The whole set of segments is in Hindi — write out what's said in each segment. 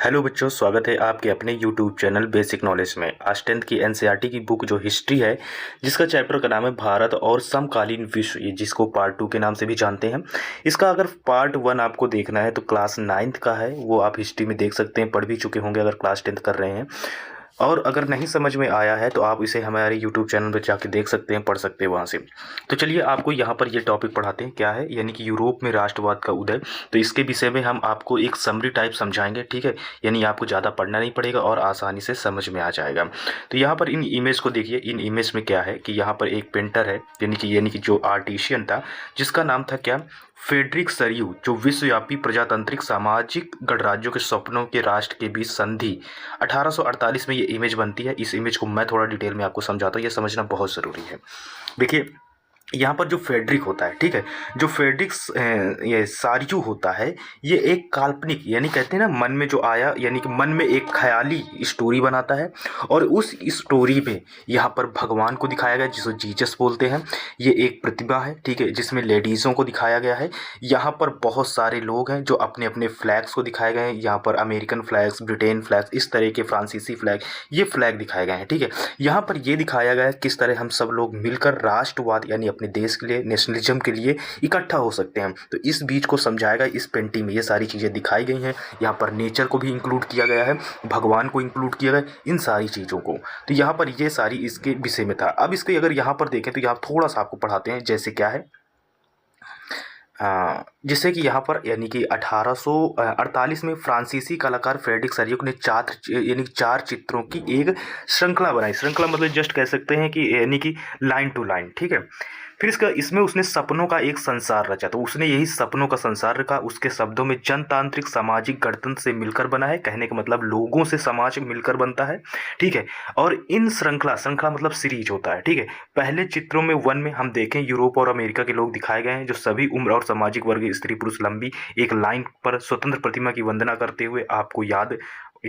हेलो बच्चों, स्वागत है आपके अपने यूट्यूब चैनल बेसिक नॉलेज में। आज 10th की एनसीईआरटी की बुक जो हिस्ट्री है, जिसका चैप्टर का नाम है भारत और समकालीन विश्व, ये जिसको पार्ट 2 के नाम से भी जानते हैं। इसका अगर पार्ट 1 आपको देखना है तो क्लास 9th का है, वो आप हिस्ट्री में देख सकते हैं, पढ़ भी चुके होंगे अगर क्लास 10th कर रहे हैं। और अगर नहीं समझ में आया है तो आप इसे हमारे यूट्यूब चैनल पर जाके देख सकते हैं, पढ़ सकते हैं वहाँ से। तो चलिए आपको यहाँ पर ये टॉपिक पढ़ाते हैं, क्या है, यानी कि यूरोप में राष्ट्रवाद का उदय। तो इसके विषय में हम आपको एक समरी टाइप समझाएंगे, ठीक है। यानी आपको ज़्यादा पढ़ना नहीं पड़ेगा और आसानी से समझ में आ जाएगा। तो यहाँ पर इन इमेज को देखिए। इन इमेज में क्या है कि यहाँ पर एक पेंटर है, यानी कि जो आर्टिशियन था, जिसका नाम था क्या, फ्रेडरिक सरियू, जो विश्वव्यापी प्रजातांत्रिक सामाजिक गणराज्यों के सपनों के राष्ट्र के बीच संधि 1848 में ये इमेज बनती है। इस इमेज को मैं थोड़ा डिटेल में आपको समझाता हूँ, ये समझना बहुत ज़रूरी है। देखिए यहाँ पर जो फ्रेडरिक होता है, ठीक है, जो फ्रेडरिक ये सारियू होता है, ये एक काल्पनिक, यानी कहते हैं ना, मन में जो आया, यानी कि मन में एक ख्याली स्टोरी बनाता है। और उस स्टोरी में यहाँ पर भगवान को दिखाया गया, जिसको जीसस बोलते हैं। ये एक प्रतिमा है, ठीक है, जिसमें लेडीज़ों को दिखाया गया है। यहाँ पर बहुत सारे लोग हैं जो अपने अपने फ्लैग्स को दिखाए गए हैं। यहाँ पर अमेरिकन फ्लैग्स, ब्रिटेन फ्लैग्स, इस तरह के फ्रांसीसी फ्लैग, ये फ्लैग दिखाए गए हैं, ठीक है। यहाँ पर ये दिखाया गया है किस तरह हम सब लोग मिलकर राष्ट्रवाद, यानी अपने देश के लिए, नेशनलिज्म के लिए इकट्ठा हो सकते हैं। तो इस बीच को समझाएगा इस पेंटिंग में, ये सारी चीज़ें दिखाई गई हैं। यहाँ पर नेचर को भी इंक्लूड किया गया है, भगवान को इंक्लूड किया गया है, इन सारी चीज़ों को। तो यहाँ पर ये सारी इसके विषय में था। अब इसके अगर यहाँ पर देखें तो यहाँ थोड़ा सा आपको पढ़ाते हैं, जैसे क्या है, जिससे कि यहाँ पर, यानी कि 1848 में फ्रांसीसी कलाकार फ्रेडरिक सरियक ने चार चित्रों की एक श्रृंखला बनाई। श्रृंखला मतलब जस्ट कह सकते हैं कि, यानी कि लाइन टू लाइन, ठीक है। फिर इसमें उसने सपनों का एक संसार रचा। तो उसने यही सपनों का संसार रखा। उसके शब्दों में जनतांत्रिक सामाजिक गणतंत्र से मिलकर बना है, कहने का मतलब लोगों से समाज मिलकर बनता है, ठीक है। और इन श्रृंखला मतलब सीरीज होता है, ठीक है। पहले चित्रों में 1 में हम देखें, यूरोप और अमेरिका के लोग दिखाए गए हैं, जो सभी उम्र और सामाजिक वर्ग, स्त्री पुरुष, लंबी एक लाइन पर स्वतंत्र प्रतिमा की वंदना करते हुए, आपको याद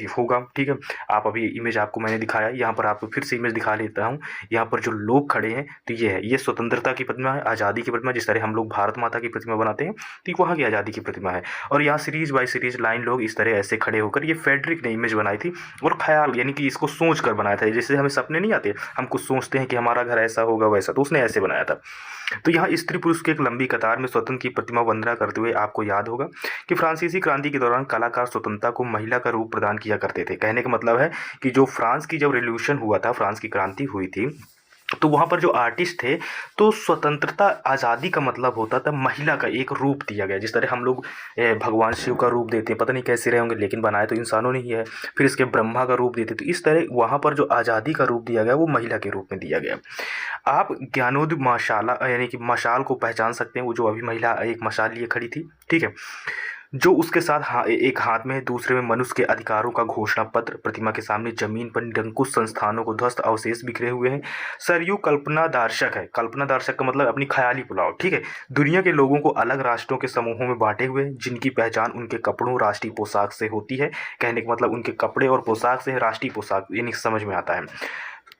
होगा, ठीक है। आप अभी इमेज आपको मैंने दिखाया, यहाँ पर आपको फिर से इमेज दिखा लेता हूँ। यहाँ पर जो लोग खड़े हैं, तो ये है, ये स्वतंत्रता की प्रतिमा है, आज़ादी की प्रतिमा। जिस तरह हम लोग भारत माता की प्रतिमा बनाते हैं, तो वहाँ की आज़ादी की प्रतिमा है। और यहाँ सीरीज बाय सीरीज लाइन लोग इस तरह ऐसे खड़े होकर, ये फ्रेडरिक ने इमेज बनाई थी। और ख्याल, यानी कि इसको सोच कर बनाया था। जैसे हमें सपने नहीं आते, हम कुछ सोचते हैं कि हमारा घर ऐसा होगा वैसा, तो उसने ऐसे बनाया था। तो यहाँ स्त्री पुरुष की एक लंबी कतार में स्वतंत्र की प्रतिमा वंदना करते हुए, आपको याद होगा कि फ्रांसीसी क्रांति के दौरान कलाकार स्वतंत्रता को महिला का रूप प्रदान किया करते थे। कहने का मतलब है कि जो फ्रांस की जब रेवोल्यूशन हुआ था, फ्रांस की क्रांति हुई थी, तो वहाँ पर जो आर्टिस्ट थे, तो स्वतंत्रता, आज़ादी का मतलब होता था महिला का एक रूप दिया गया। जिस तरह हम लोग भगवान शिव का रूप देते हैं, पता नहीं कैसे रहे होंगे, लेकिन बनाए तो इंसानों ने ही है। फिर इसके ब्रह्मा का रूप देते, तो इस तरह वहाँ पर जो आज़ादी का रूप दिया गया, वो महिला के रूप में दिया गया। आप ज्ञानोद मशाला, यानी कि मशाल को पहचान सकते हैं। वो जो अभी महिला एक मशाल लिए खड़ी थी, ठीक है, जो उसके साथ एक हाथ में है, दूसरे में मनुष्य के अधिकारों का घोषणा पत्र। प्रतिमा के सामने जमीन पर निरंकुश संस्थानों को ध्वस्त अवशेष बिखरे हुए हैं। सरयू कल्पना दर्शक है। कल्पना दर्शक का मतलब अपनी ख्याली पुलाव, ठीक है। दुनिया के लोगों को अलग राष्ट्रों के समूहों में बांटे हुए, जिनकी पहचान उनके कपड़ों, राष्ट्रीय पोशाक से होती है। कहने का मतलब उनके कपड़े और पोशाक से, राष्ट्रीय पोशाक, यानी समझ में आता है।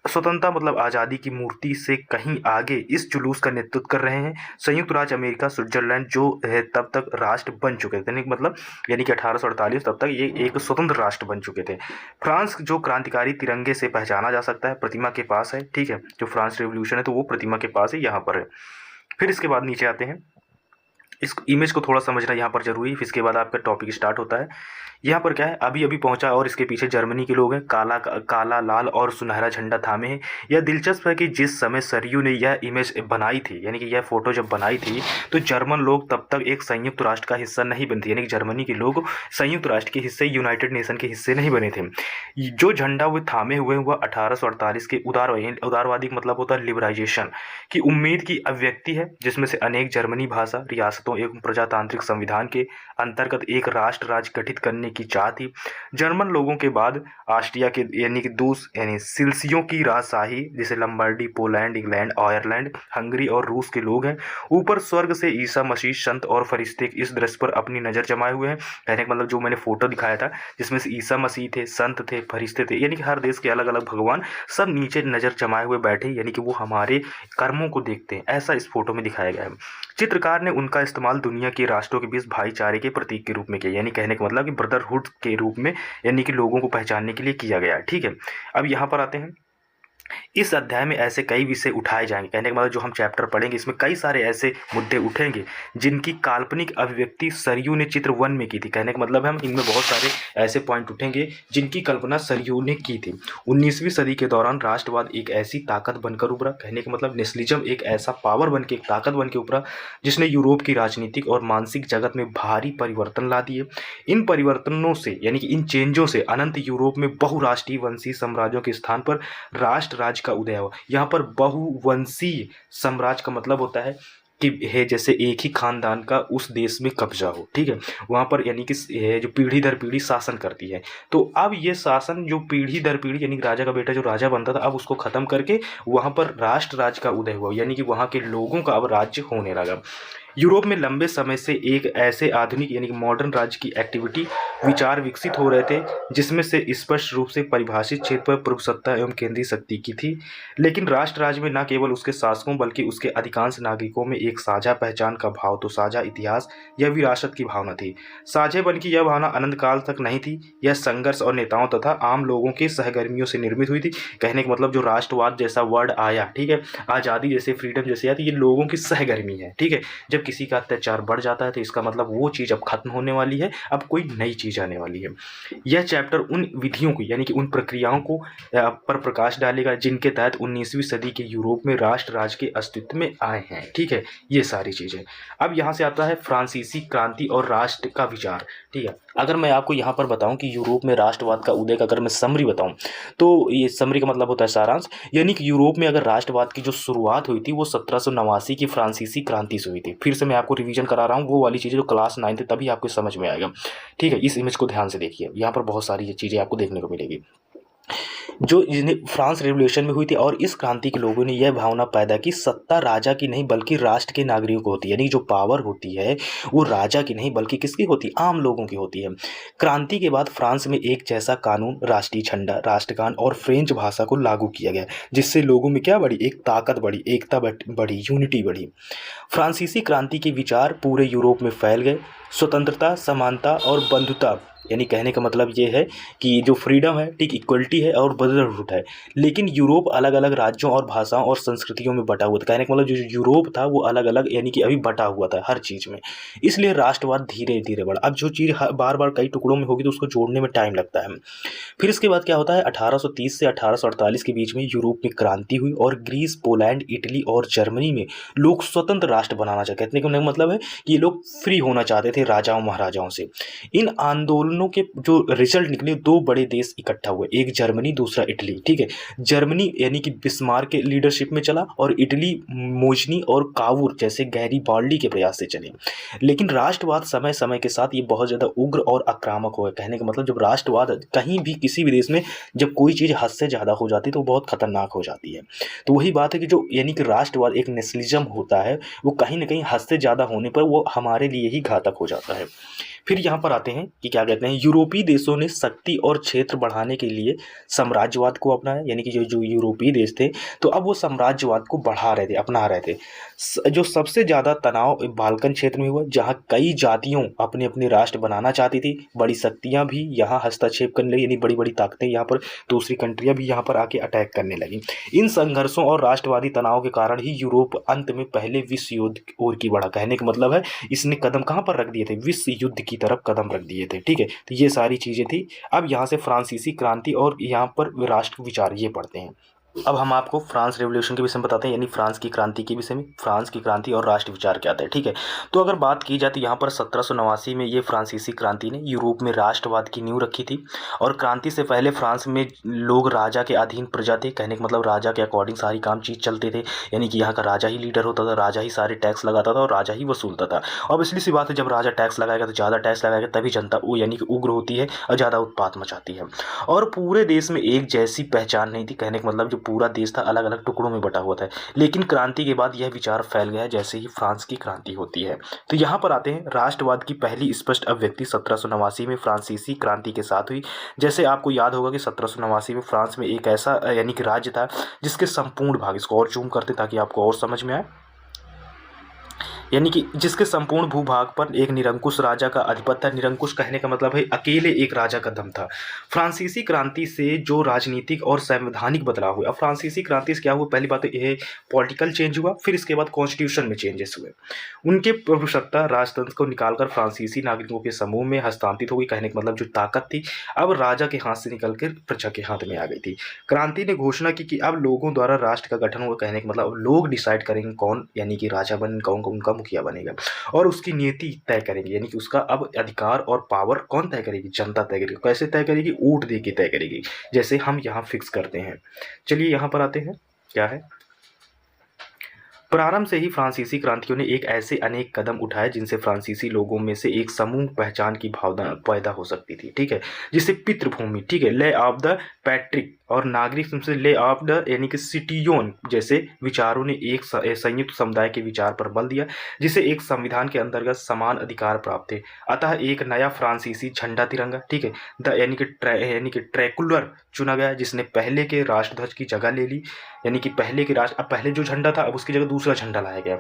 स्वतंत्रता मतलब आज़ादी की मूर्ति से कहीं आगे इस जुलूस का नेतृत्व कर रहे हैं संयुक्त राज्य अमेरिका, स्विट्जरलैंड, जो है तब तक राष्ट्र बन चुके थे, मतलब यानी कि 1848 तब तक ये एक स्वतंत्र राष्ट्र बन चुके थे। फ्रांस जो क्रांतिकारी तिरंगे से पहचाना जा सकता है, प्रतिमा के पास है, ठीक है। जो फ्रांस रेवोल्यूशन है, तो वो प्रतिमा के पास है, यहाँ पर है। फिर इसके बाद नीचे आते हैं। इस इमेज को थोड़ा समझना यहाँ पर जरूरी है, फिर इसके बाद आपका टॉपिक स्टार्ट होता है। यहाँ पर क्या है, अभी अभी पहुंचा और इसके पीछे जर्मनी के लोग हैं, काला लाल और सुनहरा झंडा थामे हैं। यह दिलचस्प है कि जिस समय सरयू ने यह इमेज बनाई थी, यानी कि यह फोटो जब बनाई थी, तो जर्मन लोग तब तक एक संयुक्त राष्ट्र का हिस्सा नहीं बने थे। यानी कि जर्मनी के लोग संयुक्त राष्ट्र के हिस्से, यूनाइटेड नेशन के हिस्से नहीं बने थे। जो झंडा वो थामे हुए वह 1848 के उदारवादी मतलब होता है लिबराइजेशन की उम्मीद की अभिव्यक्ति है, जिसमें से अनेक जर्मनी भाषा रियासतों एवं प्रजातांत्रिक संविधान के अंतर्गत एक राष्ट्र राज्य गठित करने की चाह थी। जर्मन लोगों के बाद ऑस्ट्रिया के, यानी कि यानी सिल्सियों की राजशाही, जैसे लंबार्डी, पोलैंड, इंग्लैंड, आयरलैंड, हंगरी और रूस के लोग हैं। ऊपर स्वर्ग से ईसा मसीह, संत और फरिश्ते इस दृश्य पर अपनी नजर जमाए हुए हैं। कहने का मतलब जो मैंने फोटो दिखाया था, जिसमें से ईसा मसीह थे, संत थे, फरिश्ते थे, यानी कि हर देश के अलग अलग भगवान सब नीचे नजर जमाए हुए बैठे, यानी कि वो हमारे कर्मों को देखते हैं, ऐसा इस फोटो में दिखाया गया है। चित्रकार ने उनका इस्तेमाल दुनिया के राष्ट्रों के बीच भाईचारे के प्रतीक के रूप में किया, यानी कहने का मतलब कि ब्रदरहुड के रूप में, यानी कि लोगों को पहचानने के लिए किया गया। ठीक है, अब यहाँ पर आते हैं। इस अध्याय में ऐसे कई विषय उठाए जाएंगे, कहने का मतलब जो हम चैप्टर पढ़ेंगे इसमें कई सारे ऐसे मुद्दे उठेंगे जिनकी काल्पनिक अभिव्यक्ति सरयू ने चित्र 1 में की थी। कहने का मतलब हम इनमें बहुत सारे ऐसे पॉइंट उठेंगे जिनकी कल्पना सरयू ने की थी। 19वीं सदी के दौरान राष्ट्रवाद एक ऐसी ताकत बनकर उभरा, कहने का मतलब नेशनलिज्म एक ऐसा पावर बन के, एक ताकत बन के उभरा जिसने यूरोप की राजनीतिक और मानसिक जगत में भारी परिवर्तन ला दिए। इन परिवर्तनों से, यानी कि इन चेंजों से अनंत यूरोप में बहुराष्ट्रीय वंशीय साम्राज्यों के स्थान पर राष्ट्र राज्य का उदय हुआ। यहाँ पर बहुवंशीय साम्राज्य का मतलब होता है कि है जैसे एक ही खानदान का उस देश में कब्जा हो। ठीक है, वहाँ पर यानी कि जो पीढ़ी दर पीढ़ी शासन करती है। तो अब ये शासन जो पीढ़ी दर पीढ़ी, यानी राजा का बेटा जो राजा बनता था, अब उसको खत्म करके वहाँ पर राष्ट्र राज्य का उदय हुआ, यानी कि वहाँ के लोगों का अब राज्य होने लगा। यूरोप में लंबे समय से एक ऐसे आधुनिक यानी कि मॉडर्न राज्य की एक्टिविटी विचार विकसित हो रहे थे जिसमें से स्पष्ट रूप से परिभाषित क्षेत्र पर प्रभुसत्ता एवं केंद्रीय शक्ति की थी। लेकिन राष्ट्र राज्य में न केवल उसके शासकों बल्कि उसके अधिकांश नागरिकों में एक साझा पहचान का भाव, तो साझा इतिहास या विरासत की भावना थी। साझेपन की यह भावना अनंत काल तक नहीं थी, यह संघर्ष और नेताओं तथा आम लोगों के सहकर्मियों से निर्मित हुई थी। कहने का मतलब जो राष्ट्रवाद जैसा वर्ड आया, ठीक है, आज़ादी जैसे फ्रीडम जैसे आया, तो ये लोगों की सहकर्मी है। ठीक है, जब किसी का अत्याचार बढ़ जाता है तो इसका मतलब वो चीज़ अब खत्म होने वाली है, अब कोई नई चीज़ आने वाली है। यह चैप्टर उन विधियों को, यानी कि उन प्रक्रियाओं को पर प्रकाश डालेगा जिनके तहत 19वीं सदी के यूरोप में राष्ट्र राज्य के अस्तित्व में आए हैं। ठीक है, ये सारी चीज़ें। अब यहाँ से आता है फ्रांसीसी क्रांति और राष्ट्र का विचार। ठीक है, अगर मैं आपको यहाँ पर बताऊं कि यूरोप में राष्ट्रवाद का उदय का अगर मैं समरी बताऊं, तो ये समरी का मतलब होता है सारांश, यानी कि यूरोप में अगर राष्ट्रवाद की जो शुरुआत हुई थी वो 1789 की फ्रांसीसी क्रांति से हुई थी। फिर से मैं आपको रिवीजन करा रहा हूँ, वो वाली चीज़ें जो क्लास 9 थी तभी आपको समझ में आएगा। ठीक है, इस इमेज को ध्यान से देखिए, यहाँ पर बहुत सारी ये चीज़ें आपको देखने को मिलेगी जो जिन्हें फ्रांस रेवोल्यूशन में हुई थी। और इस क्रांति के लोगों ने यह भावना पैदा की, सत्ता राजा की नहीं बल्कि राष्ट्र के नागरिकों को होती है, यानी जो पावर होती है वो राजा की नहीं बल्कि किसकी होती है, आम लोगों की होती है। क्रांति के बाद फ्रांस में एक जैसा कानून, राष्ट्रीय झंडा, राष्ट्रगान और फ्रेंच भाषा को लागू किया गया, जिससे लोगों में क्या बढ़ी, एक ताकत बढ़ी, एकता बढ़ी, यूनिटी बढ़ी। फ्रांसीसी क्रांति के विचार पूरे यूरोप में फैल गए। स्वतंत्रता, समानता और बंधुता, यानी कहने का मतलब ये है कि जो फ्रीडम है, ठीक, इक्वलिटी है और ब्रदरहुड है। लेकिन यूरोप अलग अलग राज्यों और भाषाओं और संस्कृतियों में बटा हुआ था। कहने का मतलब जो यूरोप था वो अलग अलग, यानी कि अभी बटा हुआ था हर चीज़ में, इसलिए राष्ट्रवाद धीरे धीरे बढ़ा। अब जो चीज़ बार बार कई टुकड़ों में होगी तो उसको जोड़ने में टाइम लगता है। फिर इसके बाद क्या होता है, 1830 से 1848 के बीच में यूरोप में क्रांति हुई और ग्रीस, पोलैंड, इटली और जर्मनी में लोग स्वतंत्र राष्ट्र बनाना चाहते। कहने का मतलब है कि ये लोग फ्री होना चाहते थे राजाओं महाराजाओं से। इन आंदोलनों के जो रिजल्ट निकले, दो बड़े देश इकट्ठा हुए, एक जर्मनी, दूसरा इटली। ठीक है, जर्मनी यानी कि बिस्मार्क के लीडरशिप में चला और इटली मोजनी और कावूर जैसे गैरीबाल्डी के प्रयास से चले। लेकिन राष्ट्रवाद समय समय के साथ ये बहुत ज़्यादा उग्र और आक्रामक हो गया। कहने का मतलब जब राष्ट्रवाद कहीं भी किसी भी देश में जब कोई चीज़ हद से ज़्यादा हो जाती है तो बहुत खतरनाक हो जाती है। तो वही बात है कि जो यानी कि राष्ट्रवाद एक नेशनलिज्म होता है वो कहीं ना कहीं हद से ज़्यादा होने पर वो हमारे लिए ही घातक हो जाता है। फिर यहाँ पर आते हैं कि क्या कहते हैं, यूरोपीय देशों ने शक्ति और क्षेत्र बढ़ाने के लिए साम्राज्यवाद को अपनाया, यानी कि जो यूरोपीय देश थे तो अब वो साम्राज्यवाद को बढ़ा रहे थे, अपना रहे थे। जो सबसे ज़्यादा तनाव बाल्कन क्षेत्र में हुआ, जहाँ कई जातियों अपने अपने राष्ट्र बनाना चाहती थी, बड़ी शक्तियाँ भी यहाँ हस्तक्षेप करने लगी, यानी बड़ी बड़ी ताकतें यहाँ पर, दूसरी कंट्रियाँ भी यहाँ पर आके अटैक करने लगी। इन संघर्षों और राष्ट्रवादी तनाव के कारण ही यूरोप अंत में पहले विश्व युद्ध की ओर की बढ़ा। कहने का मतलब है इसने कदम कहाँ पर रख दिए थे, विश्व युद्ध की तरफ कदम रख दिए थे। ठीक है, तो ये सारी चीज़ें थी। अब यहाँ से फ्रांसीसी क्रांति और यहाँ पर राष्ट्र विचार ये पढ़ते हैं। अब हम आपको फ्रांस रेवोल्यूशन के विषय में बताते हैं, यानी फ्रांस की क्रांति के विषय में, फ्रांस की क्रांति और राष्ट्र विचार क्या आता है। ठीक है, तो अगर बात की जाए तो यहाँ पर 1789 में ये फ्रांसीसी क्रांति ने यूरोप में राष्ट्रवाद की नींव रखी थी। और क्रांति से पहले फ्रांस में लोग राजा के अधीन प्रजा थे। कहने का मतलब राजा के अकॉर्डिंग सारी काम चीज़ चलते थे, यानी कि यहाँ का राजा ही लीडर होता था, राजा ही सारे टैक्स लगाता था और राजा ही वसूलता था। अब इसलिए सी बात है, जब राजा टैक्स लगाएगा तो ज़्यादा टैक्स लगाएगा तभी जनता वो यानी कि उग्र होती है और ज़्यादा उत्पात मचाती है। और पूरे देश में एक जैसी पहचान नहीं थी। कहने का मतलब जो पूरा देश था अलग अलग टुकड़ों में बटा हुआ था। लेकिन क्रांति के बाद यह विचार फैल गया जैसे ही फ्रांस की क्रांति होती है। तो यहाँ पर आते हैं, राष्ट्रवाद की पहली स्पष्ट अभिव्यक्ति 1789 में फ्रांसीसी क्रांति के साथ हुई। जैसे आपको याद होगा कि 1789 में फ्रांस में एक ऐसा यानी कि राज्य था जिसके संपूर्ण भाग, इसको और जूम करते ताकि आपको और समझ में आए, यानी कि जिसके संपूर्ण भूभाग पर एक निरंकुश राजा का आधिपत्य था। निरंकुश कहने का मतलब है अकेले एक राजा का दम था। फ्रांसीसी क्रांति से जो राजनीतिक और संवैधानिक बदलाव हुए। अब फ्रांसीसी क्रांति से क्या हुआ, पहली बात तो यह पॉलिटिकल चेंज हुआ, फिर इसके बाद कॉन्स्टिट्यूशन में चेंजेस हुए। उनके प्रभुसत्ता राजतंत्र को निकालकर फ्रांसीसी नागरिकों के समूह में हस्तांतरित हो गई। कहने का मतलब जो ताकत थी अब राजा के हाथ से निकलकर प्रजा के हाथ में आ गई थी। क्रांति ने घोषणा की कि अब लोगों द्वारा राष्ट्र का गठन हुआ। कहने का मतलब अब लोग डिसाइड करेंगे कौन यानी कि राजा बन कौन उनका मुखिया बनेगा और उसकी नीति तय करेंगे। यानी कि उसका अब अधिकार और पावर कौन तय करेगी, जनता तय करेगी। कैसे तय करेगी, वोट दे के तय करेगी, जैसे हम यहाँ फिक्स करते हैं। चलिए यहाँ पर आते हैं, क्या है, प्रारंभ से ही फ्रांसीसी क्रांतियों ने एक ऐसे अनेक कदम उठाए जिनसे फ्रांसीसी लोगों में से एक समूह पहचान की भावना पैदा हो सकती थी। ठीक है, जिसे पितृभूमि, ठीक है, ले ऑफ द पैट्रिक और नागरिक से ले ऑफ द यानी कि सिटियोन जैसे विचारों ने एक संयुक्त समुदाय के विचार पर बल दिया, जिसे एक संविधान के अंतर्गत समान अधिकार प्राप्त थे। अतः एक नया फ्रांसीसी झंडा तिरंगा, ठीक है, द यानी कि ट्रैकुलर चुना गया, जिसने पहले के राष्ट्रध्वज की जगह ले ली। यानी कि पहले के राष्ट्र, अब पहले जो झंडा था अब उसकी जगह दूसरा झंडा लाया गया।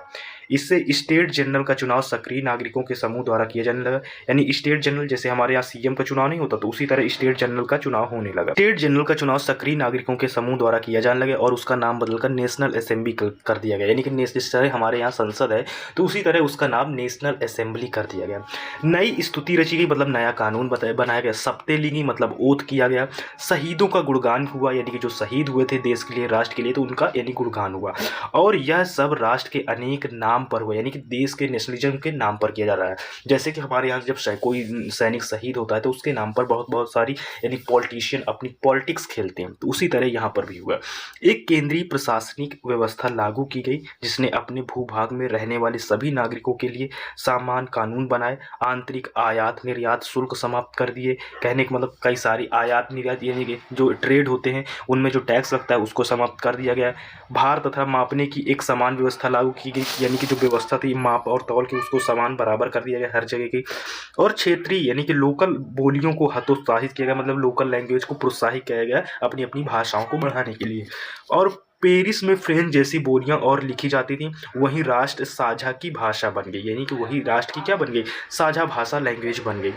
इससे स्टेट जनरल का चुनाव सक्रिय नागरिकों के समूह द्वारा किया जाने लगा। यानी स्टेट जनरल जैसे हमारे यहाँ सीएम का चुनाव नहीं होता, तो उसी तरह स्टेट जनरल का चुनाव होने लगा। स्टेट जनरल का चुनाव सक्रिय नागरिकों के समूह द्वारा किया जाने लगा और उसका नाम बदलकर नेशनल असेंबली कर दिया गया। यानी कि जिस तरह हमारे यहाँ संसद है तो उसी तरह उसका नाम नेशनल असेंबली कर दिया गया। नई स्तुति रची गई, मतलब नया कानून बनाया गया। सप्ते ली गई, मतलब ओथ किया गया। शहीदों का गुणगान हुआ, यानी कि जो शहीद हुए थे देश के लिए, राष्ट्र के लिए, तो उनका यानी गुणगान हुआ। और यह सब राष्ट्र के अनेक नाम पर हुआ, यानी कि देश के नेशनलिज्म के नाम पर किया जा रहा है। जैसे कि हमारे यहाँ जब कोई सैनिक शहीद होता है तो उसके नाम पर बहुत सारी यानी पॉलिटिशियन अपनी पॉलिटिक्स खेलते हैं, तो उसी तरह यहाँ पर भी हुआ। एक केंद्रीय प्रशासनिक व्यवस्था लागू की गई जिसने अपने भूभाग में रहने वाले सभी नागरिकों के लिए समान कानून बनाए। आंतरिक आयात निर्यात शुल्क समाप्त कर दिए। कहने का मतलब कई सारी आयात निर्यात यानी कि जो ट्रेड होते हैं उनमें जो टैक्स लगता है उसको समाप्त कर दिया गया। भार तथा मापने की एक समान व्यवस्था लागू की गई, यानी कि जो व्यवस्था थी माप और तौल की उसको समान बराबर कर दिया गया हर जगह की। और क्षेत्रीय यानी कि लोकल बोलियों को हतोत्साहित किया गया, मतलब लोकल लैंग्वेज को प्रोत्साहित किया गया अपनी अपनी भाषाओं को बढ़ाने के लिए। और पेरिस में फ्रेंच जैसी बोलियां और लिखी जाती थी, वहीं राष्ट्र साझा की भाषा बन गई, यानी कि वही राष्ट्र की क्या बन गई, साझा भाषा लैंग्वेज बन गई।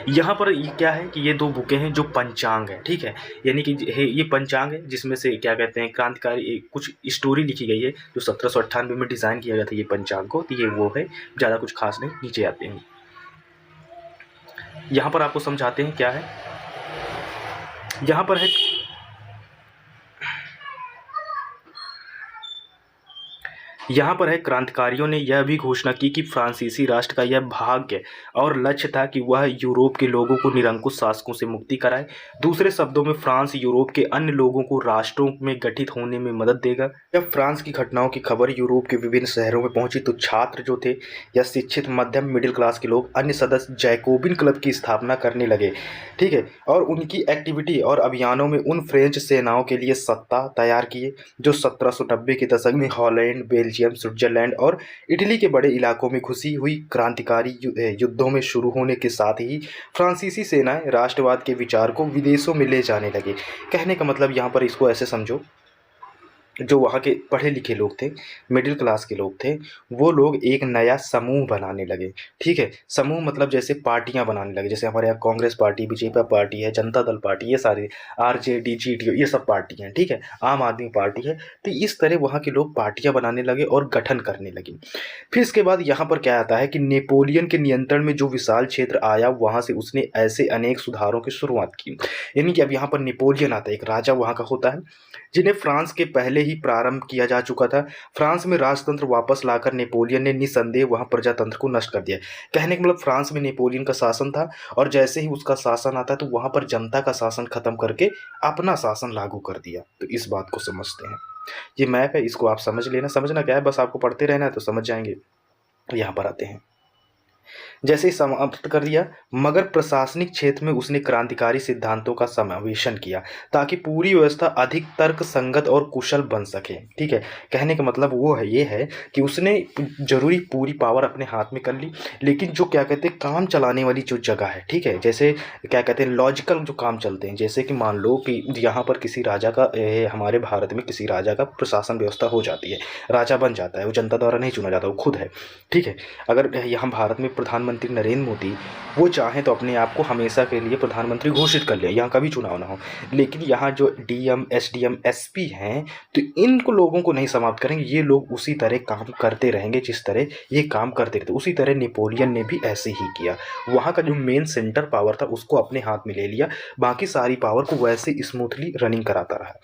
यहाँ पर ये क्या है कि ये दो बुकें हैं जो पंचांग है, ठीक है, यानी कि ये पंचांग है जिसमें से क्या कहते हैं क्रांतिकारी कुछ स्टोरी लिखी गई है जो 1798 में डिज़ाइन किया गया था ये पंचांग को। तो ये वो है, ज़्यादा कुछ खास नहीं। नीचे आते हैं, यहाँ पर आपको समझाते हैं क्या है। यहाँ पर है क्रांतिकारियों ने यह भी घोषणा की कि फ्रांसीसी राष्ट्र का यह भाग्य और लक्ष्य था कि वह यूरोप के लोगों को निरंकुश शासकों से मुक्ति कराए। दूसरे शब्दों में फ्रांस यूरोप के अन्य लोगों को राष्ट्रों में गठित होने में मदद देगा। जब फ्रांस की घटनाओं की खबर यूरोप के विभिन्न शहरों में पहुंची तो छात्र जो थे या शिक्षित मध्यम मिडिल क्लास के लोग अन्य सदस्य जैकोबिन क्लब की स्थापना करने लगे, ठीक है, और उनकी एक्टिविटी और अभियानों में उन फ्रेंच सेनाओं के लिए सत्ता तैयार किए जो 1790 के दशक में हॉलैंड, बेल्जियम, स्विट्जरलैंड और इटली के बड़े इलाकों में घुसी हुई क्रांतिकारी युद्धों में शुरू होने के साथ ही फ्रांसीसी सेनाएं राष्ट्रवाद के विचार को विदेशों में ले जाने लगे। कहने का मतलब यहाँ पर इसको ऐसे समझो, जो वहाँ के पढ़े लिखे लोग थे, मिडिल क्लास के लोग थे, वो लोग एक नया समूह बनाने लगे, ठीक है। समूह मतलब जैसे पार्टियां बनाने लगे, जैसे हमारे यहाँ कांग्रेस पार्टी, बीजेपी पार्टी है, जनता दल पार्टी, ये सारे आरजेडी, जीडीयू, ये सब पार्टी हैं, ठीक है, आम आदमी पार्टी है। तो इस तरह वहाँ के लोग पार्टियां बनाने लगे और गठन करने लगे। फिर इसके बाद यहाँ पर क्या आता है कि नेपोलियन के नियंत्रण में जो विशाल क्षेत्र आया वहाँ से उसने ऐसे अनेक सुधारों की शुरुआत की। यानी कि अब यहाँ पर नेपोलियन आता है, एक राजा वहाँ का होता है जिन्हें फ्रांस के पहले ही प्रारंभ किया जा चुका था। फ्रांस में राजतंत्र वापस लाकर नेपोलियन ने निसंदेह वहां प्रजातंत्र को नष्ट कर दिया। कहने का मतलब फ्रांस में नेपोलियन का शासन था और जैसे ही उसका शासन आता है तो वहां पर जनता का शासन खत्म करके अपना शासन लागू कर दिया। तो इस बात को समझते हैं, ये मैप है, इसको आप समझ लेना। समझना क्या है, बस आपको पढ़ते रहना है तो समझ जाएंगे। यहाँ पर आते हैं, जैसे ही समाप्त कर दिया, मगर प्रशासनिक क्षेत्र में उसने क्रांतिकारी सिद्धांतों का समावेशन किया ताकि पूरी व्यवस्था अधिक तर्क संगत और कुशल बन सके। ठीक है, कहने का मतलब वो है, ये है कि उसने जरूरी पूरी पावर अपने हाथ में कर ली, लेकिन जो क्या कहते हैं काम चलाने वाली जो जगह है, ठीक है, जैसे क्या कहते हैं लॉजिकल जो काम चलते हैं, जैसे कि मान लो कि यहाँ पर किसी राजा का हमारे भारत में किसी राजा का प्रशासन व्यवस्था हो जाती है, राजा बन जाता है, वो जनता द्वारा नहीं चुना जाता, वो खुद है। ठीक है, अगर यहाँ भारत में प्रधानमंत्री नरेंद्र मोदी वो चाहें तो अपने आप को हमेशा के लिए प्रधानमंत्री घोषित कर लें, यहाँ कभी चुनाव ना हो, लेकिन यहाँ जो डीएम एसडीएम एसपी हैं तो इनको लोगों को नहीं समाप्त करेंगे, ये लोग उसी तरह काम करते रहेंगे जिस तरह ये काम करते रहते। उसी तरह नेपोलियन ने भी ऐसे ही किया, वहाँ का जो मेन सेंटर पावर था उसको अपने हाथ में ले लिया, बाकी सारी पावर को वैसे स्मूथली रनिंग कराता रहा।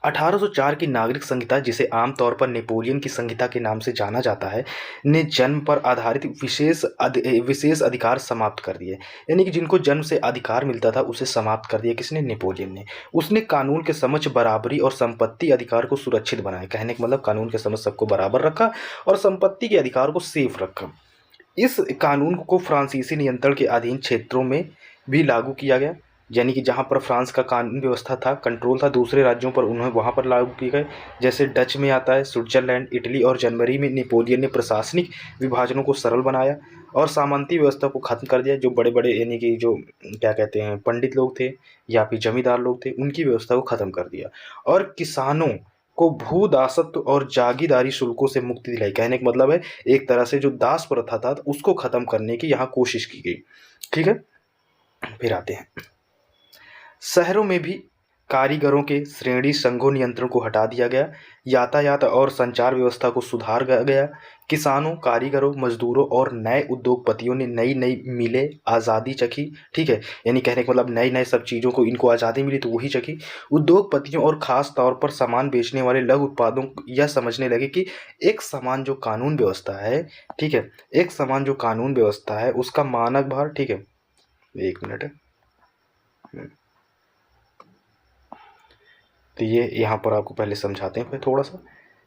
1804 की नागरिक संहिता, जिसे आमतौर पर नेपोलियन की संहिता के नाम से जाना जाता है, ने जन्म पर आधारित विशेष अधिकार समाप्त कर दिए, यानी कि जिनको जन्म से अधिकार मिलता था उसे समाप्त कर दिया। किसने? नेपोलियन ने। उसने कानून के समक्ष बराबरी और संपत्ति अधिकार को सुरक्षित बनाया, कहने का मतलब कानून के समक्ष सबको बराबर रखा और संपत्ति के अधिकार को सेफ रखा। इस कानून को फ्रांसीसी नियंत्रण के अधीन क्षेत्रों में भी लागू किया गया, यानी कि जहाँ पर फ्रांस का कानून व्यवस्था था, कंट्रोल था दूसरे राज्यों पर, उन्हें वहाँ पर लागू किए गए। जैसे डच में आता है, स्विट्जरलैंड, इटली और जनवरी में नेपोलियन ने प्रशासनिक विभाजनों को सरल बनाया और सामंती व्यवस्था को खत्म कर दिया। जो बड़े बड़े यानी कि जो क्या कहते हैं पंडित लोग थे या फिर जमींदार लोग थे, उनकी व्यवस्था को खत्म कर दिया और किसानों को भू दासत्व और जागीरदारी शुल्कों से मुक्ति दिलाई। कहने का मतलब है एक तरह से जो दास प्रथा था उसको खत्म करने की यहाँ कोशिश की गई। ठीक है, फिर आते हैं शहरों में भी कारीगरों के श्रेणी संघों नियंत्रण को हटा दिया गया, यातायात और संचार व्यवस्था को सुधार गया। किसानों, कारीगरों, मजदूरों और नए उद्योगपतियों ने नई नई मिलें आज़ादी चखी। ठीक है, यानी कहने का मतलब नए नए सब चीज़ों को इनको आज़ादी मिली तो वही चखी। उद्योगपतियों और ख़ास तौर पर सामान बेचने वाले लघु उत्पादों यह समझने लगे कि एक समान जो कानून व्यवस्था है, ठीक है, एक समान जो कानून व्यवस्था है उसका मानक भार, ठीक है, एक मिनट है, तो ये यहाँ पर आपको पहले समझाते हैं फिर थोड़ा सा।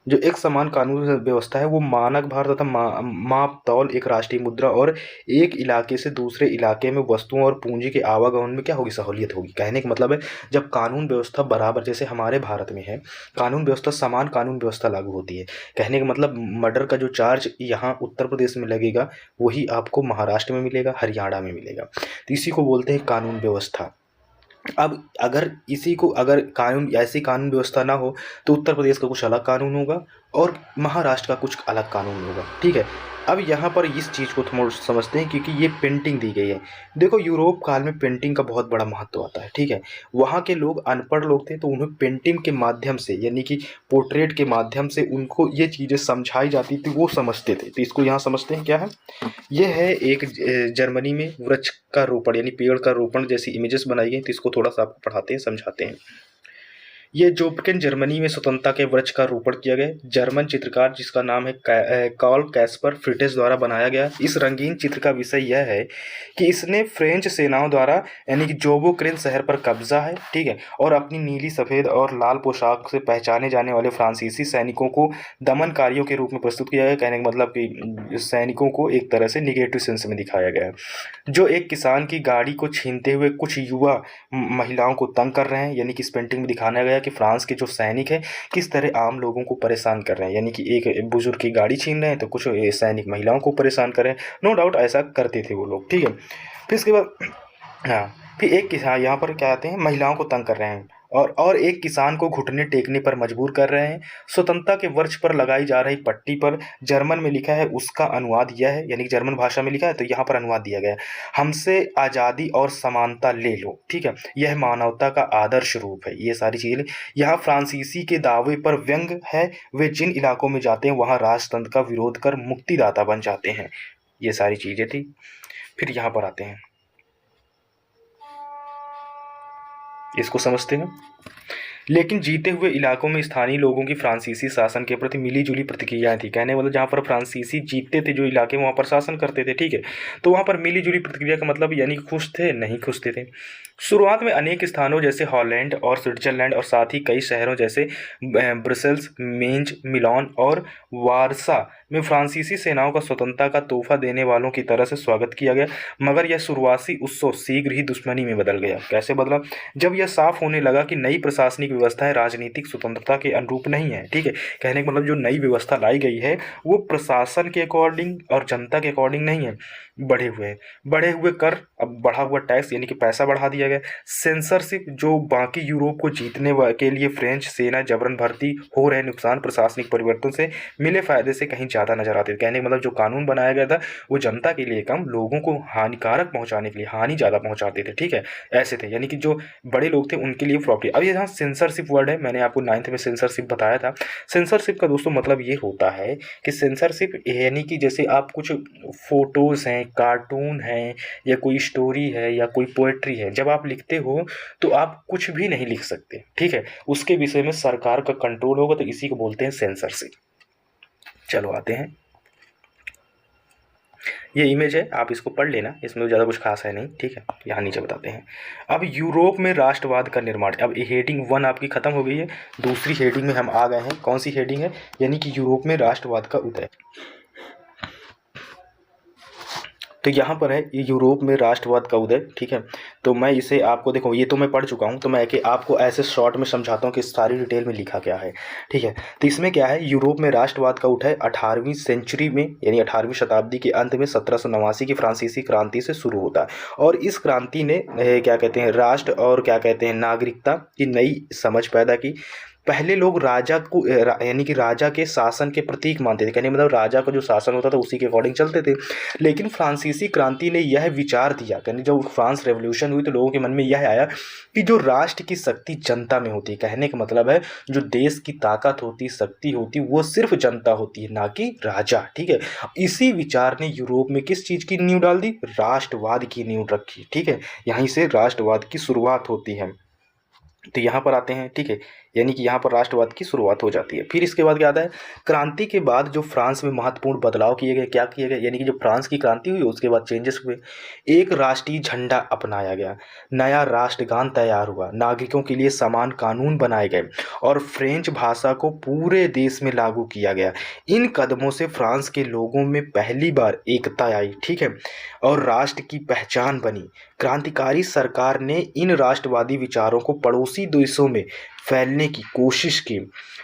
जो एक समान कानून व्यवस्था है वो मानक भार तथा माप तौल, एक राष्ट्रीय मुद्रा और एक इलाके से दूसरे इलाके में वस्तुओं और पूंजी के आवागमन में क्या होगी? सहूलियत होगी। कहने का मतलब है जब कानून व्यवस्था बराबर, जैसे हमारे भारत में है कानून व्यवस्था, समान कानून व्यवस्था लागू होती है। कहने का मतलब मर्डर का जो चार्ज यहाँ उत्तर प्रदेश में लगेगा वही आपको महाराष्ट्र में मिलेगा, हरियाणा में मिलेगा, तो इसी को बोलते हैं कानून व्यवस्था। अब अगर इसी को अगर कानून ऐसी कानून व्यवस्था ना हो तो उत्तर प्रदेश का कुछ अलग कानून होगा और महाराष्ट्र का कुछ अलग कानून होगा। ठीक है, अब यहाँ पर इस चीज़ को थोड़ा समझते हैं क्योंकि ये पेंटिंग दी गई है। देखो यूरोप काल में पेंटिंग का बहुत बड़ा महत्व आता है। ठीक है, वहाँ के लोग अनपढ़ लोग थे तो उन्हें पेंटिंग के माध्यम से यानी कि पोर्ट्रेट के माध्यम से उनको ये चीज़ें समझाई जाती थी, वो समझते थे। तो इसको यहाँ समझते हैं क्या है। ये है एक जर्मनी में वृक्ष का रोपण यानी पेड़ का रोपण जैसी इमेजेस बनाई गई, तो इसको थोड़ा सा आपको पढ़ाते हैं, समझाते हैं। ये जोप्किन जर्मनी में स्वतंत्रता के वृक्ष का रोपण किया गया। जर्मन चित्रकार जिसका नाम है कार्ल कैस्पर फ्रिटेस द्वारा बनाया गया। इस रंगीन चित्र का विषय यह है कि इसने फ्रेंच सेनाओं द्वारा यानी कि जोबोक्रेन शहर पर कब्जा है, ठीक है, और अपनी नीली सफ़ेद और लाल पोशाक से पहचाने जाने वाले फ्रांसीसी सैनिकों को दमनकारियों के रूप में प्रस्तुत किया गया। कहने का मतलब कि सैनिकों को एक तरह से निगेटिव सेंस में दिखाया गया है, जो एक किसान की गाड़ी को छीनते हुए कुछ युवा महिलाओं को तंग कर रहे हैं। यानी कि इस पेंटिंग में दिखाया गया कि फ्रांस के जो सैनिक हैं किस तरह आम लोगों को परेशान कर रहे हैं, यानी कि एक बुजुर्ग की गाड़ी छीन रहे हैं तो कुछ सैनिक महिलाओं को परेशान कर रहे हैं। नो डाउट ऐसा करते थे वो लोग। ठीक है, फिर इसके बाद हाँ, फिर एक किसान यहाँ पर क्या आते हैं, महिलाओं को तंग कर रहे हैं और एक किसान को घुटने टेकने पर मजबूर कर रहे हैं। स्वतंत्रता के वर्ष पर लगाई जा रही पट्टी पर जर्मन में लिखा है, उसका अनुवाद यह है, यानी कि जर्मन भाषा में लिखा है तो यहाँ पर अनुवाद दिया गया है, हमसे आज़ादी और समानता ले लो। ठीक है, यह मानवता का आदर्श रूप है। ये सारी चीज़ें यहाँ फ्रांसीसी के दावे पर व्यंग है, वे जिन इलाकों में जाते हैं वहाँ राजतंत्र का विरोध कर मुक्तिदाता बन जाते हैं। ये सारी चीज़ें थी। फिर यहाँ पर आते हैं, इसको समझते हैं। लेकिन जीते हुए इलाकों में स्थानीय लोगों की फ्रांसीसी शासन के प्रति मिली-जुली प्रतिक्रियाएँ थी। कहने मतलब जहाँ पर फ्रांसीसी जीतते थे जो इलाके वहाँ पर शासन करते थे, ठीक है? तो वहाँ पर मिली-जुली प्रतिक्रिया का मतलब यानी कि खुश थे, नहीं खुश थे। शुरुआत में अनेक स्थानों जैसे हॉलैंड और स्विट्ज़रलैंड और साथ ही कई शहरों जैसे ब्रसेल्स, मेंज, मिलान और वारसा में फ्रांसीसी सेनाओं का स्वतंत्रता का तोहफ़ा देने वालों की तरह से स्वागत किया गया, मगर यह शुरुआती उत्सव शीघ्र ही दुश्मनी में बदल गया। कैसे बदला? जब यह साफ होने लगा कि नई प्रशासनिक व्यवस्थाएं राजनीतिक स्वतंत्रता के अनुरूप नहीं है, ठीक है? कहने का मतलब जो नई व्यवस्था लाई गई है वो प्रशासन के अकॉर्डिंग और जनता के अकॉर्डिंग नहीं है, बढ़े हुए कर, अब बढ़ा हुआ टैक्स यानी कि पैसा बढ़ा दिया गया, सेंसरशिप जो बाकी यूरोप को जीतने के लिए फ्रेंच सेना जबरन भर्ती हो रहे नुकसान प्रशासनिक परिवर्तन से मिले फायदे से कहीं ज़्यादा नजर आते थे। कहने का मतलब जो कानून बनाया गया था वो जनता के लिए कम, लोगों को हानिकारक पहुंचाने के लिए हानि ज़्यादा पहुंचाते थे, ठीक है? ऐसे थे यानी कि जो बड़े लोग थे उनके लिए प्रॉपर्टी। अब ये जहाँ सेंसरशिप वर्ड है, मैंने आपको 9th में सेंसरशिप बताया था। सेंसरशिप का दोस्तों मतलब ये होता है कि सेंसरशिप यानी कि जैसे आप कुछ फोटोज़ हैं, कार्टून हैं या कोई स्टोरी है या कोई पोएट्री है, जब आप लिखते हो तो आप कुछ भी नहीं लिख सकते, ठीक है? उसके विषय में सरकार का कंट्रोल होगा, तो इसी को बोलते हैं सेंसरशिप। चलो आते हैं, ये इमेज है, आप इसको पढ़ लेना, इसमें ज़्यादा कुछ खास है नहीं, ठीक है? यहाँ नीचे बताते हैं। अब यूरोप में राष्ट्रवाद का निर्माण, अब हेडिंग 1 आपकी खत्म हो गई है, दूसरी हेडिंग में हम आ गए हैं। कौन सी हेडिंग है? यानी कि यूरोप में राष्ट्रवाद का उदय। तो यहाँ पर है यूरोप में राष्ट्रवाद का उदय, ठीक है? तो मैं इसे आपको, देखो ये तो मैं पढ़ चुका हूँ, तो मैं आपको ऐसे शॉर्ट में समझाता हूँ कि सारी डिटेल में लिखा क्या है, ठीक है? तो इसमें क्या है, यूरोप में राष्ट्रवाद का उदय 18वीं सेंचुरी में यानी 18वीं शताब्दी के अंत में 1789 की फ्रांसीसी क्रांति से शुरू होता है। और इस क्रांति ने क्या कहते हैं, राष्ट्र और क्या कहते हैं नागरिकता की नई समझ पैदा की। पहले लोग राजा को यानी कि राजा के शासन के प्रतीक मानते थे, कहने मतलब राजा का जो शासन होता था उसी के अकॉर्डिंग चलते थे। लेकिन फ्रांसीसी क्रांति ने यह विचार दिया, कहने जब फ्रांस रेवोल्यूशन हुई तो लोगों के मन में यह आया कि जो राष्ट्र की शक्ति जनता में होती है, कहने का मतलब है जो देश की ताकत होती, शक्ति होती, वो सिर्फ जनता होती है, ना कि राजा, ठीक है? इसी विचार ने यूरोप में किस चीज़ की नींव डाल दी? राष्ट्रवाद की नींव रखी, ठीक है? यहीं से राष्ट्रवाद की शुरुआत होती है। तो यहाँ पर आते हैं, ठीक है? यानी कि यहाँ पर राष्ट्रवाद की शुरुआत हो जाती है। फिर इसके बाद क्या आता है, क्रांति के बाद जो फ्रांस में महत्वपूर्ण बदलाव किए गए, क्या किए गए, यानी कि जब फ्रांस की क्रांति हुई उसके बाद चेंजेस हुए। एक राष्ट्रीय झंडा अपनाया गया, नया राष्ट्रगान तैयार हुआ, नागरिकों के लिए समान कानून बनाए गए और फ्रेंच भाषा को पूरे देश में लागू किया गया। इन कदमों से फ्रांस के लोगों में पहली बार एकता आई, ठीक है, और राष्ट्र की पहचान बनी। क्रांतिकारी सरकार ने इन राष्ट्रवादी विचारों को पड़ोसी देशों में फैलने की कोशिश की,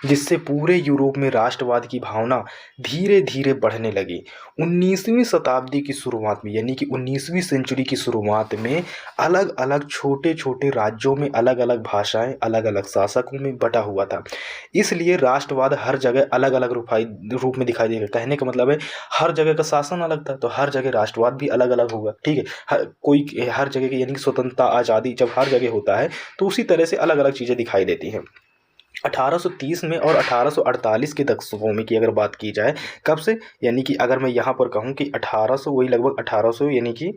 जिससे पूरे यूरोप में राष्ट्रवाद की भावना धीरे धीरे बढ़ने लगी। 19वीं शताब्दी की शुरुआत में यानी कि 19वीं सेंचुरी की शुरुआत में अलग अलग छोटे छोटे राज्यों में अलग अलग भाषाएं, अलग अलग शासकों में बटा हुआ था। इसलिए राष्ट्रवाद हर जगह अलग अलग रूप में दिखाई देगा। कहने का मतलब है हर जगह का शासन अलग था, तो हर जगह राष्ट्रवाद भी अलग अलग होगा, ठीक है? हर जगह की यानी कि स्वतंत्रता आज़ादी जब हर जगह होता है तो उसी तरह से अलग अलग चीज़ें दिखाई देती हैं। 1830 में और 1848 के दशकों में की अगर बात की जाए, कब से, यानी कि अगर मैं यहाँ पर कहूँ कि 1800, वही लगभग 1800 यानी कि